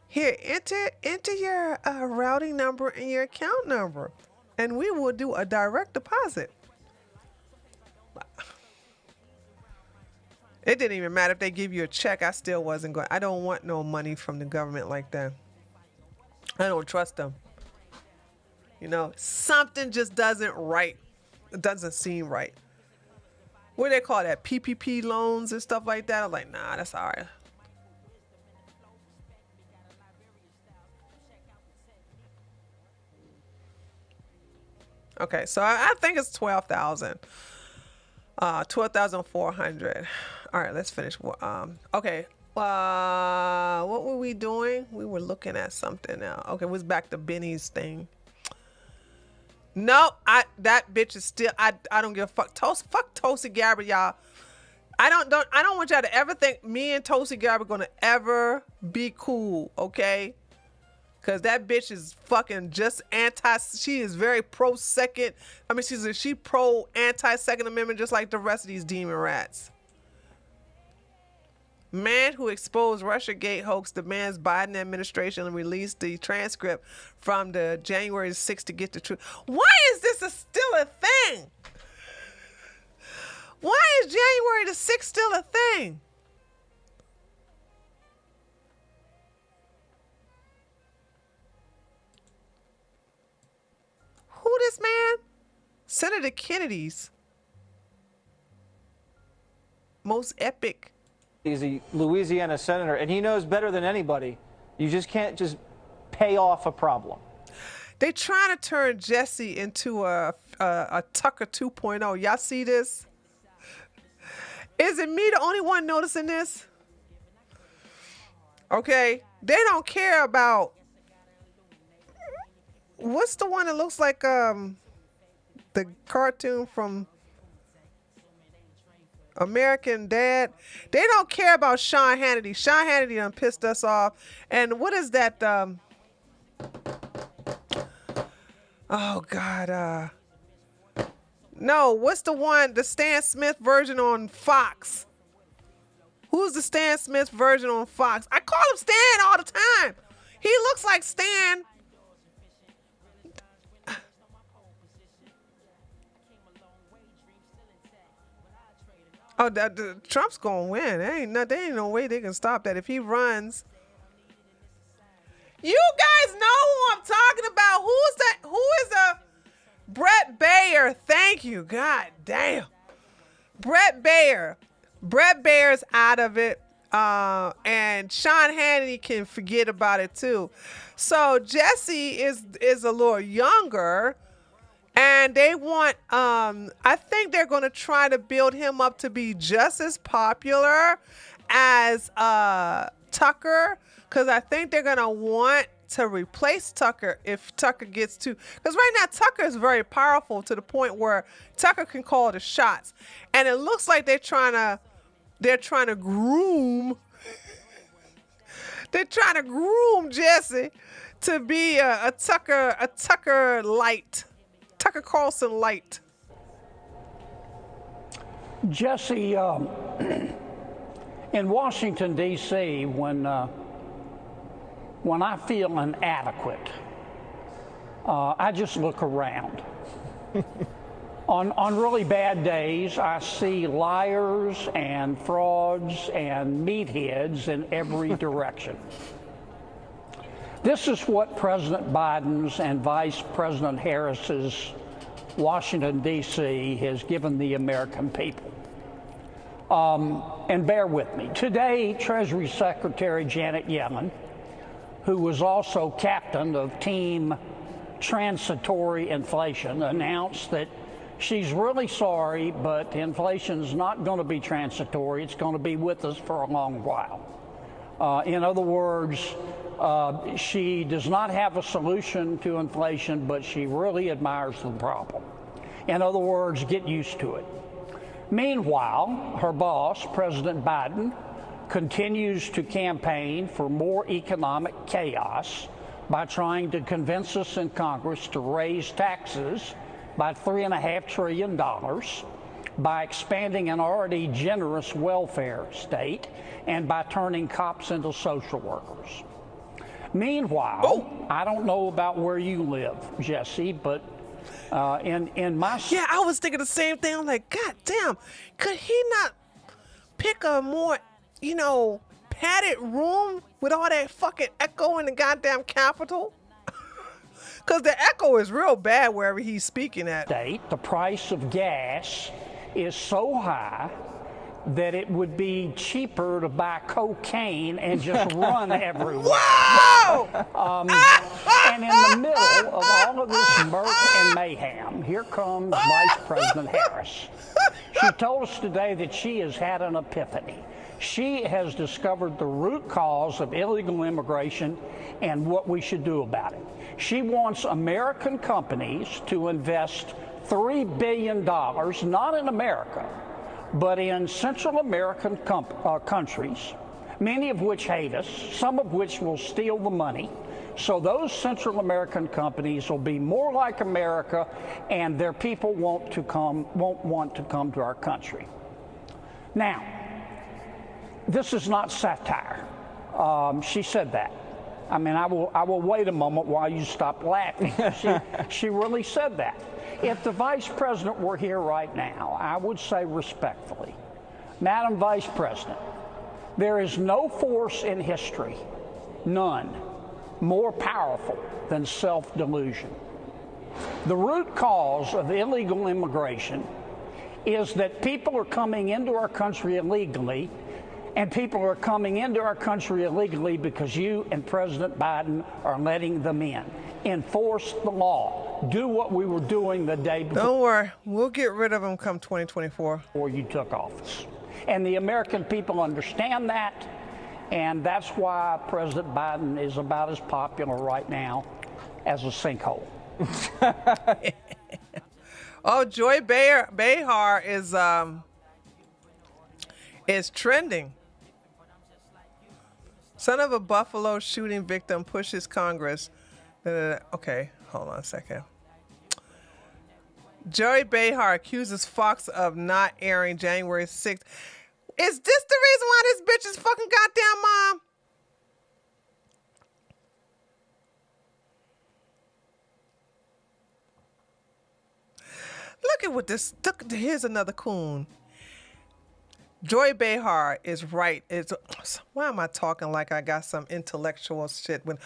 Here, enter your routing number and your account number, and we will do a direct deposit. It didn't even matter if they give you a check. I still wasn't going. I don't want no money from the government like that. I don't trust them. You know, something just doesn't right. It doesn't seem right. What do they call that? PPP loans and stuff like that? I'm like, nah, that's all right. Okay, so I think it's 12,000. 12,400. All right, let's finish. Okay. What were we doing? We were looking at something now. Okay, was back to Benny's thing. No, that bitch is still. I don't give a fuck. Fuck Tulsi Gabbard, y'all. I don't want y'all to ever think me and Tulsi Gabbard gonna ever be cool, okay? Cause that bitch is fucking just she is very pro second. I mean, she pro anti-Second Amendment just like the rest of these demon rats. Man who exposed Russiagate hoax demands Biden administration release the transcript from the January 6th to get the truth. Why is this still a thing? Why is January the 6th still a thing? Who this man? Senator Kennedy's most epic. He's a Louisiana senator, and he knows better than anybody. You just can't just pay off a problem. They trying to turn Jesse into a Tucker 2.0. Y'all see this? Is it me the only one noticing this? Okay, they don't care about what's the one that looks like the cartoon from American Dad. They don't care about Sean Hannity. Sean Hannity done pissed us off. And what is that? Oh God. No, what's the one? The Stan Smith version on Fox. Who's the Stan Smith version on Fox? I call him Stan all the time. He looks like Stan. Oh, Trump's gonna win. There ain't no way they can stop that if he runs. You guys know who I'm talking about. Who's that? Who is Brett Baer? Thank you. God damn. Brett Baer. Brett Baer's out of it. And Sean Hannity can forget about it too. So Jesse is a little younger. And they want, I think they're going to try to build him up to be just as popular as Tucker. Because I think they're going to want to replace Tucker if Tucker gets to. Because right now, Tucker is very powerful to the point where Tucker can call the shots. And it looks like they're trying to groom. They're trying to groom Jesse to be a Tucker light. Tucker Carlson light. Jesse, in Washington, D.C., when I feel inadequate, I just look around. On really bad days, I see liars and frauds and meatheads in every direction. This is what President Biden's and Vice President Harris's Washington, D.C. has given the American people. And bear with me. Today, Treasury Secretary Janet Yellen, who was also captain of Team Transitory Inflation, announced that she's really sorry, but inflation's not going to be transitory. It's going to be with us for a long while. In other words, she does not have a solution to inflation, but she really admires the problem. In other words, get used to it. Meanwhile, her boss, President Biden, continues to campaign for more economic chaos by trying to convince us in Congress to raise taxes by $3.5 trillion, by expanding an already generous welfare state, and by turning cops into social workers. Meanwhile, I don't know about where you live, Jesse, but in my... Yeah, I was thinking the same thing. I'm like, God damn, could he not pick a more, padded room with all that fucking echo in the goddamn Capitol? Because the echo is real bad wherever he's speaking at. The price of gas is so high that it would be cheaper to buy cocaine and just run everywhere. Whoa! And in the middle of all of this murk and mayhem, here comes Vice President Harris. She told us today that she has had an epiphany. She has discovered the root cause of illegal immigration and what we should do about it. She wants American companies to invest $3 billion, not in America, but in Central American countries, many of which hate us, some of which will steal the money. So those Central American companies will be more like America, and their people won't want to come to our country. Now, this is not satire. She said that. I mean, I will wait a moment while you stop laughing. She really said that. If the Vice President were here right now, I would say respectfully, Madam Vice President, there is no force in history, none, more powerful than self-delusion. The root cause of illegal immigration is that people are coming into our country illegally, and people are coming into our country illegally because you and President Biden are letting them in. Enforce the law. Do what we were doing the day before. Don't worry. We'll get rid of them come 2024. Before you took office. And the American people understand that. And that's why President Biden is about as popular right now as a sinkhole. Oh, Joy Behar is trending. Son of a Buffalo shooting victim pushes Congress. Okay, hold on a second. Joy Behar accuses Fox of not airing January 6th. Is this the reason why this bitch is fucking goddamn mom? Look at what this. Look, here's another coon. Joy Behar is right. Why am I talking like I got some intellectual shit? Let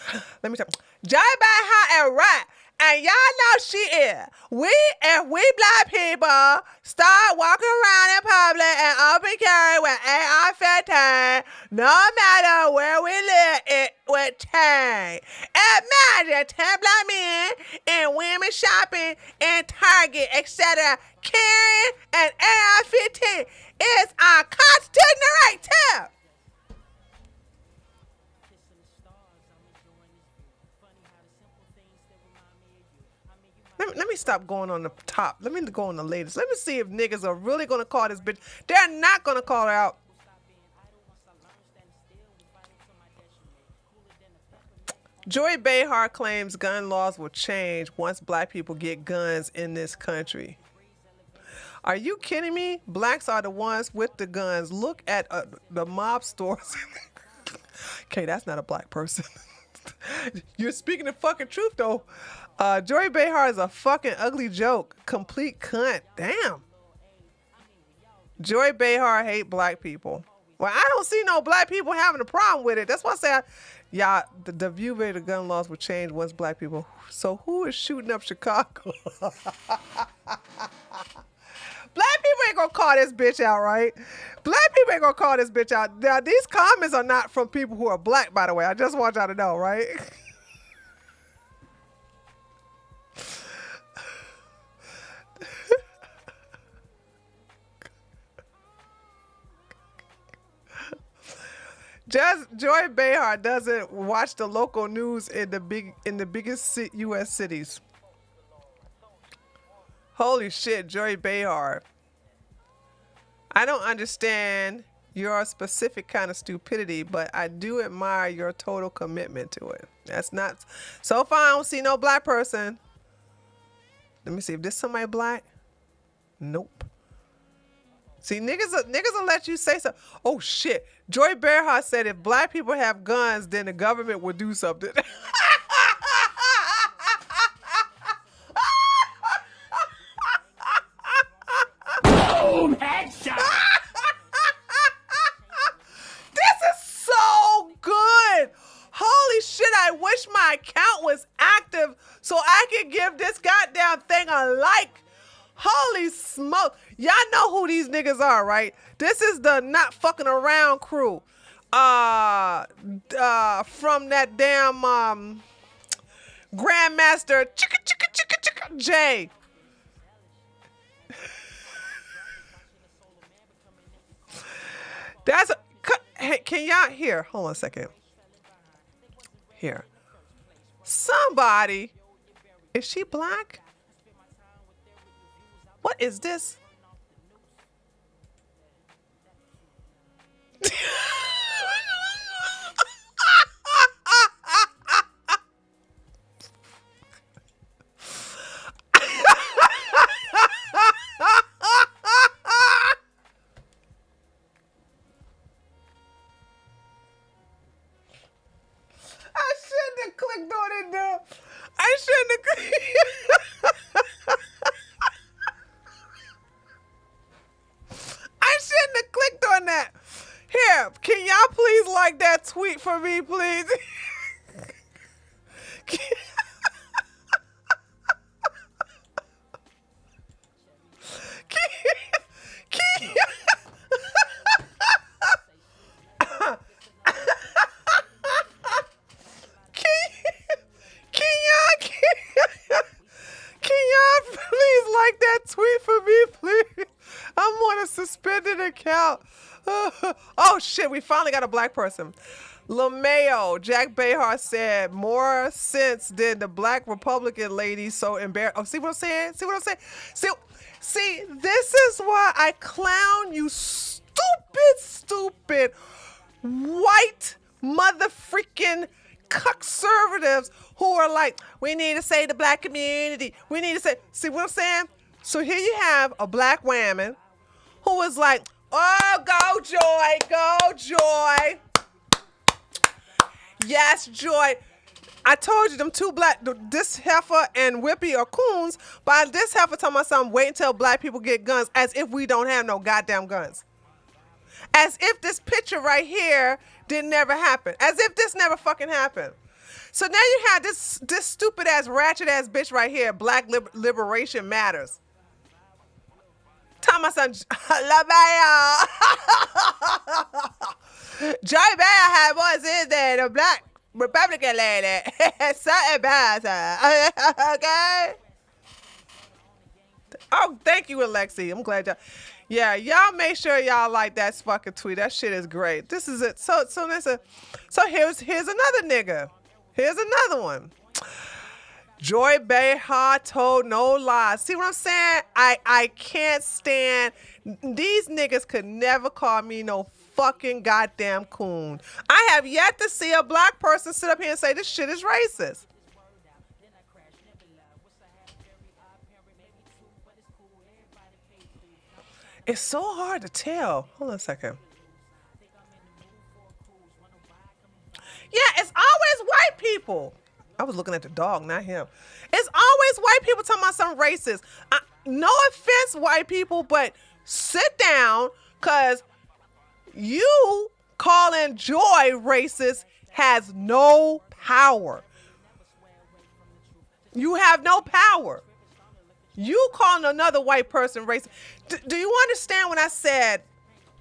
me tell you. Joy Behar is right. And y'all know she is. If we black people start walking around in public and open carry with AR-15, no matter where we live, it would change. Imagine 10 black men and women shopping in Target, etc., carrying an AR-15. It's our constitutional right too. Let me stop going on the top. Let me go on the latest. Let me see if niggas are really going to call this bitch. They're not going to call her out. Joy Behar claims gun laws will change once black people get guns in this country. Are you kidding me? Blacks are the ones with the guns. Look at the mob stores. Okay, that's not a black person. You're speaking the fucking truth, though. Joy Behar is a fucking ugly joke. Complete cunt. Damn. Joy Behar hate black people. Well, I don't see no black people having a problem with it. That's why I say, the view rate of gun laws will change once black people. So who is shooting up Chicago? Black people ain't gonna call this bitch out, right? Black people ain't gonna call this bitch out. Now, these comments are not from people who are black, by the way. I just want y'all to know, right? Just Joy Behar doesn't watch the local news in the biggest U.S. cities. Holy shit, Joy Behar. I don't understand your specific kind of stupidity, but I do admire your total commitment to it. That's not... So far, I don't see no black person. Let me see if this somebody black. Nope. See, niggas will let you say something. Oh, shit. Joy Behar said if black people have guns, then the government will do something. Boom! Headshot! This is so good. Holy shit, I wish my account was active so I could give this goddamn thing a like. Holy smoke. Y'all know who these niggas are, right? This is the not fucking around crew. From that damn Grandmaster Jay. y'all here? Hold on a second. Here. Somebody. Is she black? What is this? I shouldn't have clicked on it, though. I shouldn't have I shouldn't have clicked on that. Here, can y'all please like that tweet for me, please? Can y'all please like that tweet for me, please? I'm on a suspended account. Oh shit, we finally got a black person. LeMayo, Jack Behar said, more sense than the black Republican lady so embarrassed. Oh, see what I'm saying? See what I'm saying? See, this is why I clown you stupid white mother-freaking conservatives who are like, we need to save the black community. We need to say, see what I'm saying? So here you have a black woman who was like, oh, go Joy, go Joy. Yes, Joy. I told you them two black, this heifer and Whippy are coons, but this heifer talking about something, wait until black people get guns, as if we don't have no goddamn guns. As if this picture right here didn't never happen. As if this never fucking happened. So now you have this stupid ass, ratchet ass bitch right here, Black Liberation Matters. Thomas and LaBaya. Joy Bear had voices there, the black Republican lady. Something bad. Okay? Oh, thank you, Alexi. I'm glad y'all. Yeah, y'all make sure y'all like that fucking tweet. That shit is great. This is it. So listen. So here's another nigga. Here's another one. Joy Behar told no lies. See what I'm saying? I can't stand. These niggas could never call me no fucking goddamn coon. I have yet to see a black person sit up here and say this shit is racist. It's so hard to tell. Hold on a second. Yeah, it's always white people. I was looking at the dog, not him. It's always white people talking about some racist. No offense, white people, but sit down, because you calling Joy racist has no power. You have no power. You calling another white person racist. Do you understand when I said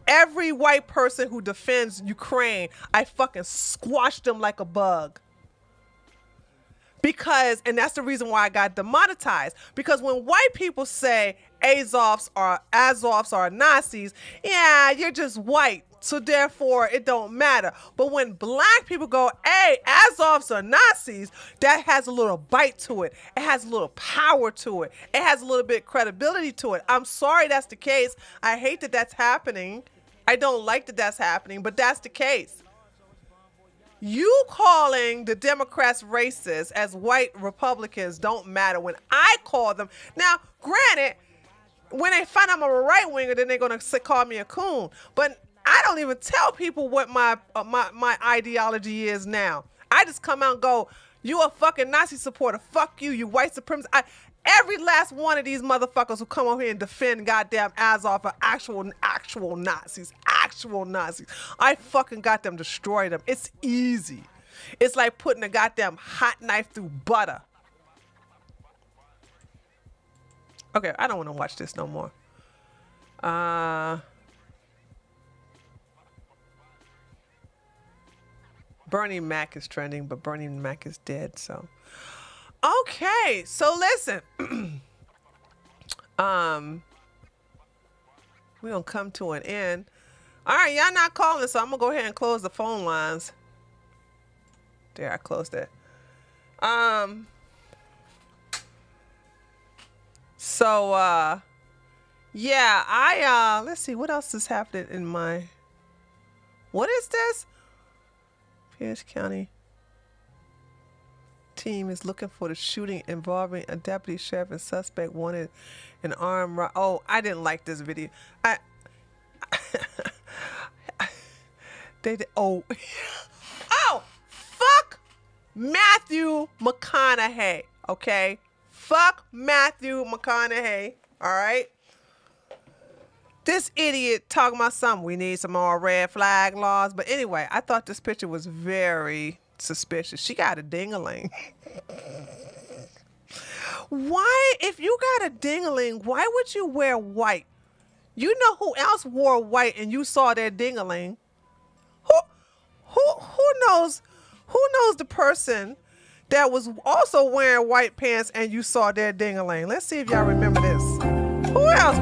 every white person who defends Ukraine, I fucking squashed them like a bug? Because, and that's the reason why I got demonetized. Because when white people say Azovs are Nazis, yeah, you're just white, so therefore it don't matter. But when black people go, hey, Azovs are Nazis, that has a little bite to it. It has a little power to it. It has a little bit of credibility to it. I'm sorry that's the case. I hate that that's happening. I don't like that that's happening, but that's the case. You calling the Democrats racist as white Republicans don't matter when I call them. Now, granted, when they find I'm a right winger, then they're gonna call me a coon. But I don't even tell people what my ideology is now. I just come out and go, you a fucking Nazi supporter. Fuck you, you white supremacist. Every last one of these motherfuckers who come over here and defend goddamn Azov are actual Nazis. Actual Nazis. I fucking got them, destroy them. It's easy. It's like putting a goddamn hot knife through butter. Okay, I don't want to watch this no more. Bernie Mac is trending, but Bernie Mac is dead, so. Okay, so listen. We're gonna come to an end. All right, y'all not calling, so I'm gonna go ahead and close the phone lines. There, I closed it. So yeah, let's see what else is happening in my. What is this? Pierce County team is looking for the shooting involving a deputy sheriff and suspect wanted an armed robbery. Oh, I didn't like this video. Oh, fuck Matthew McConaughey, okay? Fuck Matthew McConaughey, all right? This idiot talking about something. We need some more red flag laws. But anyway, I thought this picture was very suspicious. She got a ding-a-ling. Why, if you got a ding-a-ling, why would you wear white? You know who else wore white and you saw their ding-a-ling? Who knows the person that was also wearing white pants and you saw their ding-a-ling? Let's see if y'all remember this. Who else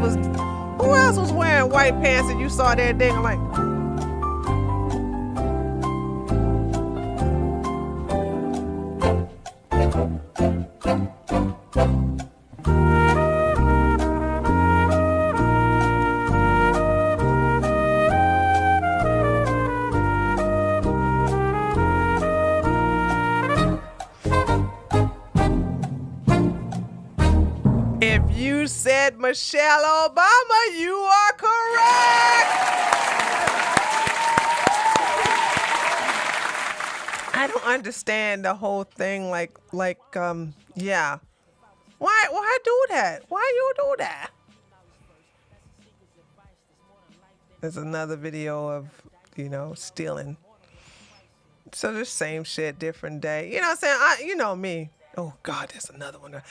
was wearing white pants and you saw their ding-a-ling? If you said Michelle Obama, you are correct. I don't understand the whole thing. Yeah. Why do that? Why you do that? There's another video of, stealing. So the same shit, different day. You know what I'm saying? You know me. Oh God, there's another one.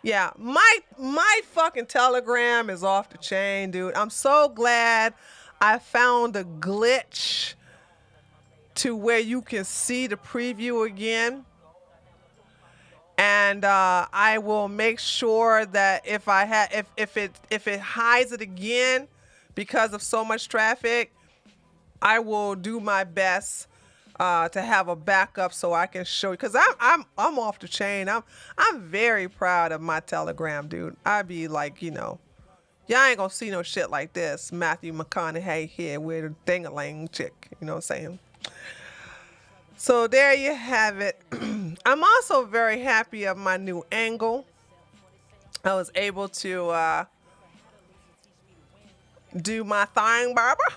Yeah, my fucking Telegram is off the chain, dude. I'm so glad I found a glitch to where you can see the preview again. And I will make sure that if it hides it again because of so much traffic, I will do my best to have a backup so I can show you, because I'm off the chain. I'm very proud of my Telegram, dude. I'd be like, y'all ain't gonna see no shit like this. Matthew McConaughey here with a ding-a-ling chick. You know what I'm saying? So there you have it. I'm also very happy of my new angle. I was able to do my thing, Barbara.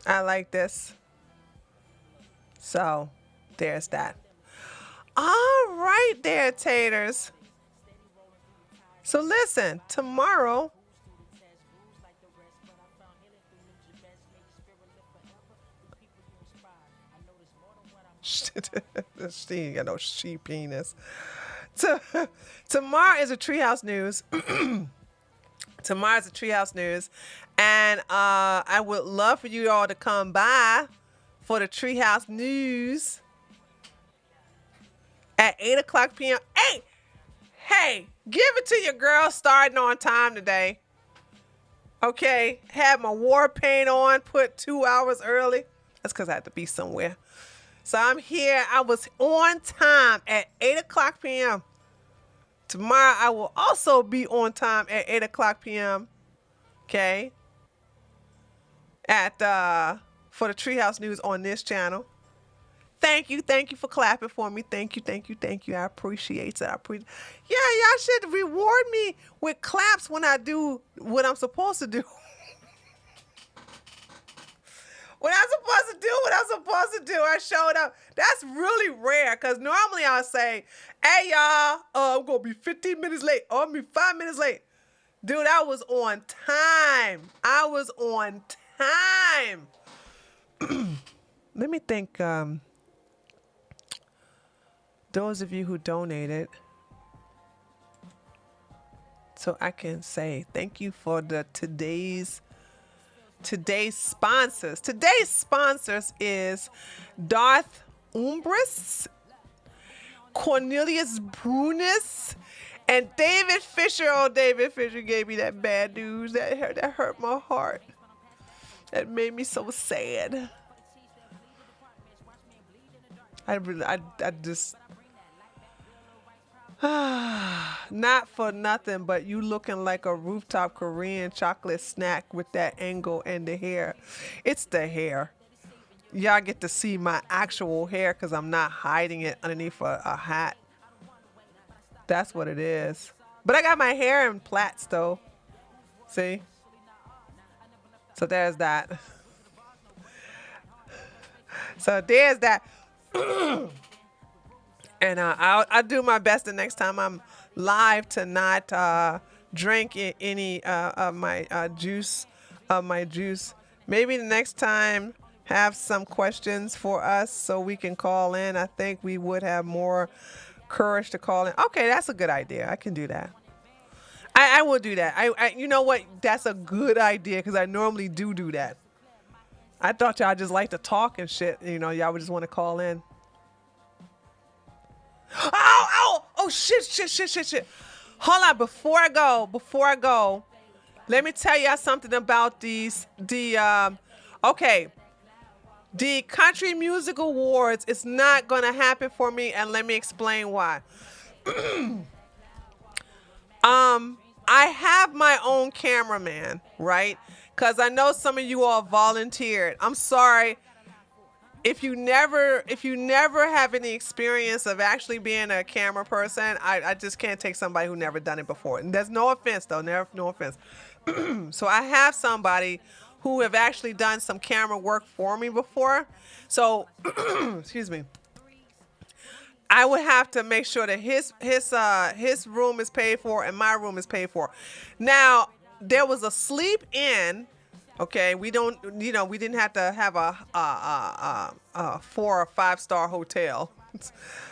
I like this. So, there's that. All right there, taters. So listen, tomorrow, she ain't got no she penis. Tomorrow is a Treehouse News. Tomorrow's a Treehouse News. And I would love for you all to come by for the Treehouse News at 8 o'clock p.m. Hey, give it to your girl starting on time today. Okay, had my war paint on, put 2 hours early. That's because I had to be somewhere. So I'm here. I was on time at 8 o'clock p.m. Tomorrow I will also be on time at 8 o'clock p.m. Okay. For the Treehouse News on this channel. Thank you for clapping for me. Thank you. I appreciate it. Yeah, y'all should reward me with claps when I do what I'm supposed to do. When I'm supposed to do what I'm supposed to do, I showed up. That's really rare, because normally I'll say, hey, y'all, I'm going to be 15 minutes late. Or I'm going to be 5 minutes late. Dude, I was on time. Let me thank those of you who donated, so I can say thank you for today's sponsors. Today's sponsors is Darth Umbris, Cornelius Brunis, And David Fisher, oh, David Fisher gave me that bad news. That hurt my heart. That made me so sad. I just, not for nothing, but you looking like a rooftop Korean chocolate snack with that angle and the hair. It's the hair. Y'all get to see my actual hair because I'm not hiding it underneath a hat. That's what it is. But I got my hair in plaits though. See? So there's that. So there's that. And I'll do my best the next time I'm live to not drink any of my juice. Maybe the next time have some questions for us so we can call in. I think we would have more courage to call in. Okay, that's a good idea. I can do that. I will do that. I you know what? That's a good idea because I normally do that. I thought y'all just like to talk and shit. You know, y'all would just want to call in. Oh, shit. Hold on, before I go, let me tell y'all something about the Country Music Awards. It's not gonna happen for me, and let me explain why. I have my own cameraman, right? Because I know some of you all volunteered. I'm sorry. If you never have any experience of actually being a camera person, I just can't take somebody who never done it before. And there's no offense though, no offense. So I have somebody who have actually done some camera work for me before. So excuse me. I would have to make sure that his room is paid for and my room is paid for. Now, there was a sleep in. Okay, we didn't have to have a 4 or 5 star hotel.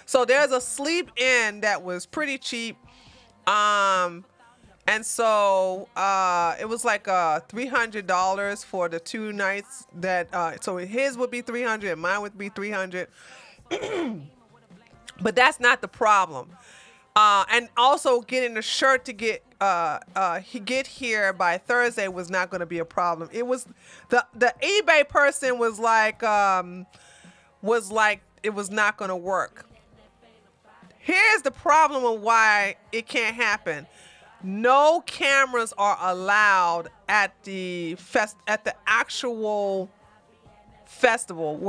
So there's a sleep in that was pretty cheap. And so it was like $300 for the 2 nights that so his would be $300 and mine would be $300. But that's not the problem. And also getting the shirt to get here by Thursday was not going to be a problem. It was the eBay person was like it was not going to work. Here's the problem of why it can't happen. No cameras are allowed at the actual festival.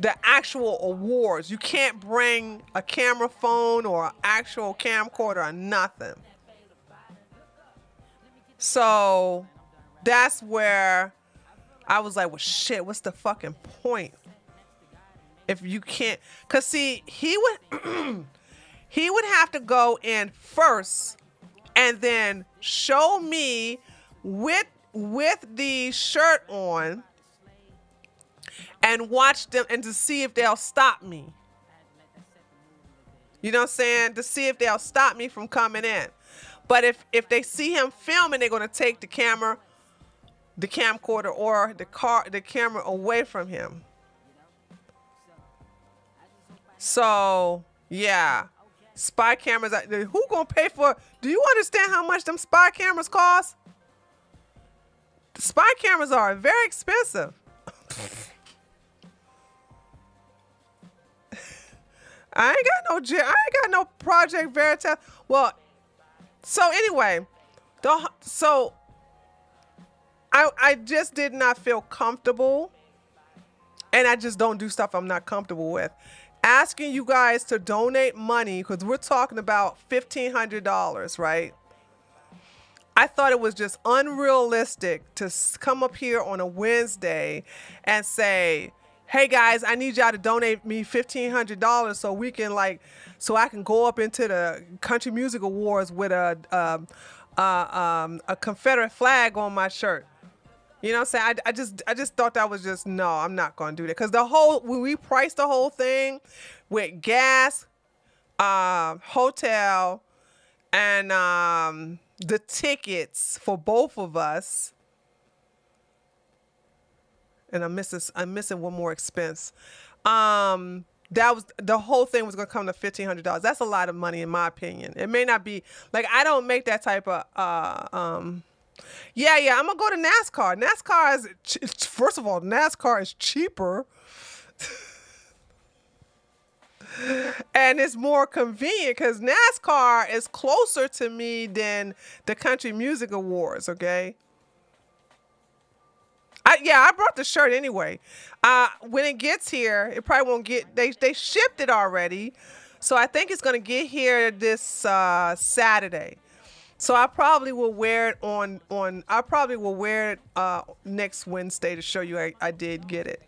The actual awards. You can't bring a camera phone or an actual camcorder or nothing. So that's where I was like, well, shit, what's the fucking point? If you can't, cause see, he would have to go in first and then show me with the shirt on and watch them and to see if they'll stop me. You know what I'm saying? To see if they'll stop me from coming in. But if they see him filming, they're going to take the camcorder or the camera away from him. So, yeah. Spy cameras, who going to pay for, do you understand how much them spy cameras cost? The spy cameras are very expensive. I ain't got no Project Veritas. Well, so anyway, I just did not feel comfortable, and I just don't do stuff I'm not comfortable with. Asking you guys to donate money, because we're talking about $1,500, right? I thought it was just unrealistic to come up here on a Wednesday and say, hey guys, I need y'all to donate me $1,500 so we can so I can go up into the Country Music Awards with a Confederate flag on my shirt. You know what I'm saying? I just thought that was just, no, I'm not going to do that. Because when we priced the whole thing with gas, hotel, and the tickets for both of us, and I'm missing one more expense. That was the whole thing was gonna come to $1,500. That's a lot of money in my opinion. It may not be like I don't make that type of yeah, I'm gonna go to NASCAR. NASCAR is first of all, NASCAR is cheaper. And it's more convenient because NASCAR is closer to me than the Country Music Awards, okay? I brought the shirt anyway. When it gets here, it probably won't get, they shipped it already. So I think it's going to get here this Saturday. So I probably will wear it next Wednesday to show you I did get it.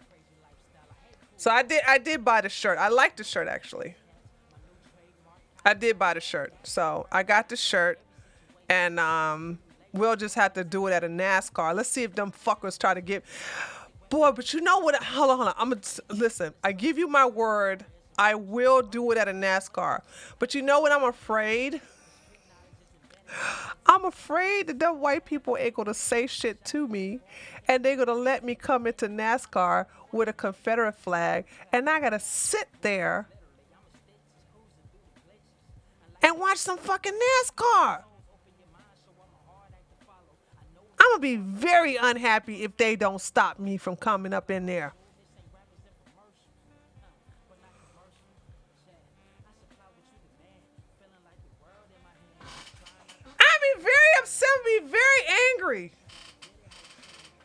So I did buy the shirt. I like the shirt actually. I did buy the shirt. So I got the shirt and we'll just have to do it at a NASCAR. Let's see if them fuckers try to get. Boy, but you know what? Hold on. Listen, I give you my word. I will do it at a NASCAR. But you know what I'm afraid? I'm afraid that them white people ain't gonna say shit to me and they're gonna let me come into NASCAR with a Confederate flag and I gotta sit there and watch some fucking NASCAR. I'm gonna be very unhappy if they don't stop me from coming up in there. I'd be very upset, be very angry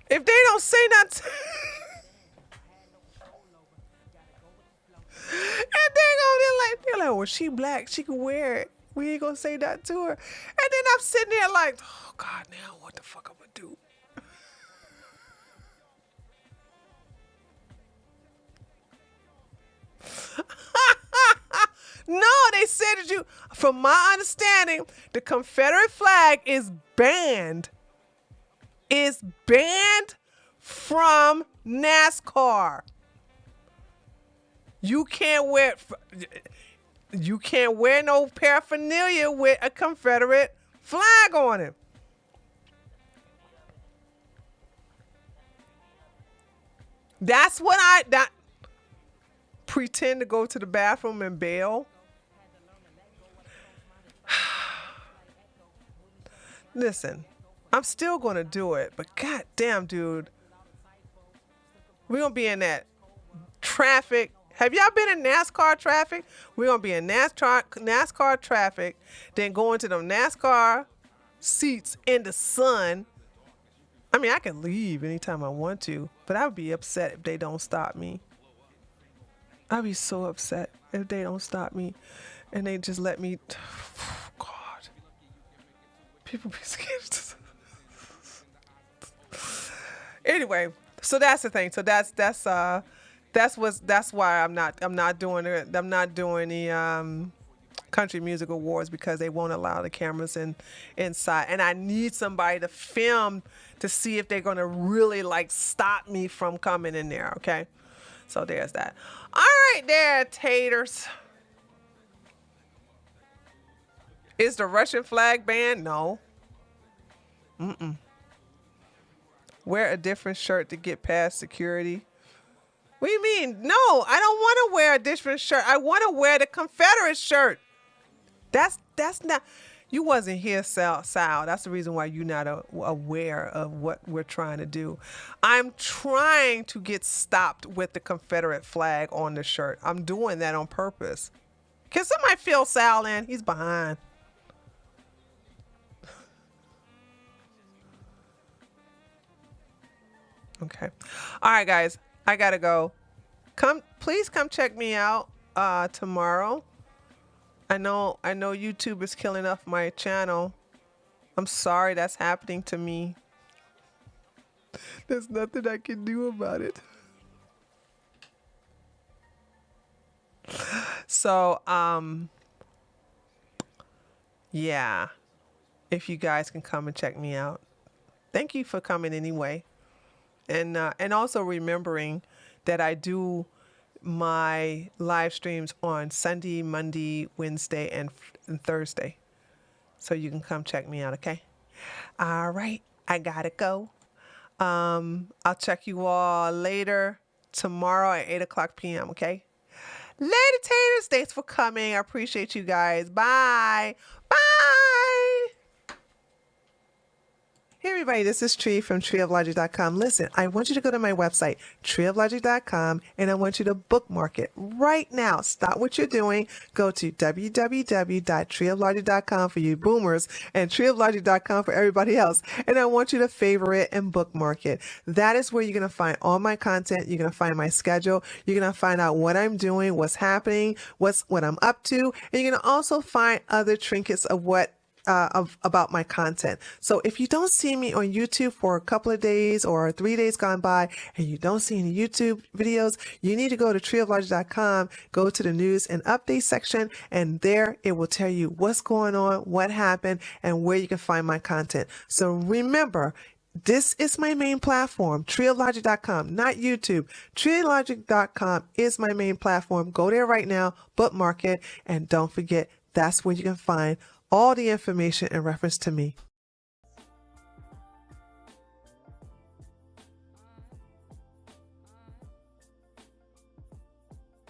if they don't say nothing. And they're like, well, she black, she can wear it. We ain't gonna say that to her. And then I'm sitting there like, oh God, now what the fuck I'm gonna do? No, they said that from my understanding, the Confederate flag is banned. Is banned from NASCAR. You can't wear no paraphernalia with a Confederate flag on it. That's what I pretend to go to the bathroom and bail. Listen, I'm still going to do it, but goddamn, dude, we're going to be in that traffic. Have y'all been in NASCAR traffic? We're going to be in NASCAR traffic, then go into them NASCAR seats in the sun. I mean, I can leave anytime I want to, but I would be upset if they don't stop me. I'd be so upset if they don't stop me and they just let me. Oh, God. People be scared. Anyway, so that's the thing. So that's why I'm not doing it. I'm not doing the Country Music Awards because they won't allow the cameras inside, and I need somebody to film to see if they're gonna really like stop me from coming in there. Okay, so there's that. All right, there, taters. Is the Russian flag banned? No. Wear a different shirt to get past security. What do you mean? No, I don't want to wear a different shirt. I want to wear the Confederate shirt. That's not. You wasn't here, Sal. That's the reason why you're not aware of what we're trying to do. I'm trying to get stopped with the Confederate flag on the shirt. I'm doing that on purpose. Can somebody fill Sal in? He's behind. Okay. All right, guys. I gotta go. Please come check me out tomorrow. I know YouTube is killing off my channel. I'm sorry that's happening to me. There's nothing I can do about it. So, yeah. If you guys can come and check me out. Thank you for coming anyway. And also remembering that I do my live streams on Sunday, Monday, Wednesday, and Thursday. So you can come check me out, okay? All right, I gotta go. I'll check you all later tomorrow at 8 o'clock p.m., okay? Lady Taters, thanks for coming. I appreciate you guys. Bye. Bye. Hey everybody, this is Tree from treeoflogic.com. Listen, I want you to go to my website, treeoflogic.com, and I want you to bookmark it right now. Stop what you're doing. Go to www.treeoflogic.com for you boomers and treeoflogic.com for everybody else. And I want you to favorite and bookmark it. That is where you're going to find all my content. You're going to find my schedule. You're going to find out what I'm doing, what's happening, what I'm up to. And you're going to also find other trinkets of what about my content. So if you don't see me on YouTube for a couple of days or 3 days gone by and you don't see any YouTube videos, you need to go to treeoflogic.com, go to the news and update section, and there it will tell you what's going on, what happened, and where you can find my content. So remember, this is my main platform, treeoflogic.com, not YouTube. Treeoflogic.com is my main platform. Go there right now, bookmark it, and don't forget, that's where you can find all the information in reference to me.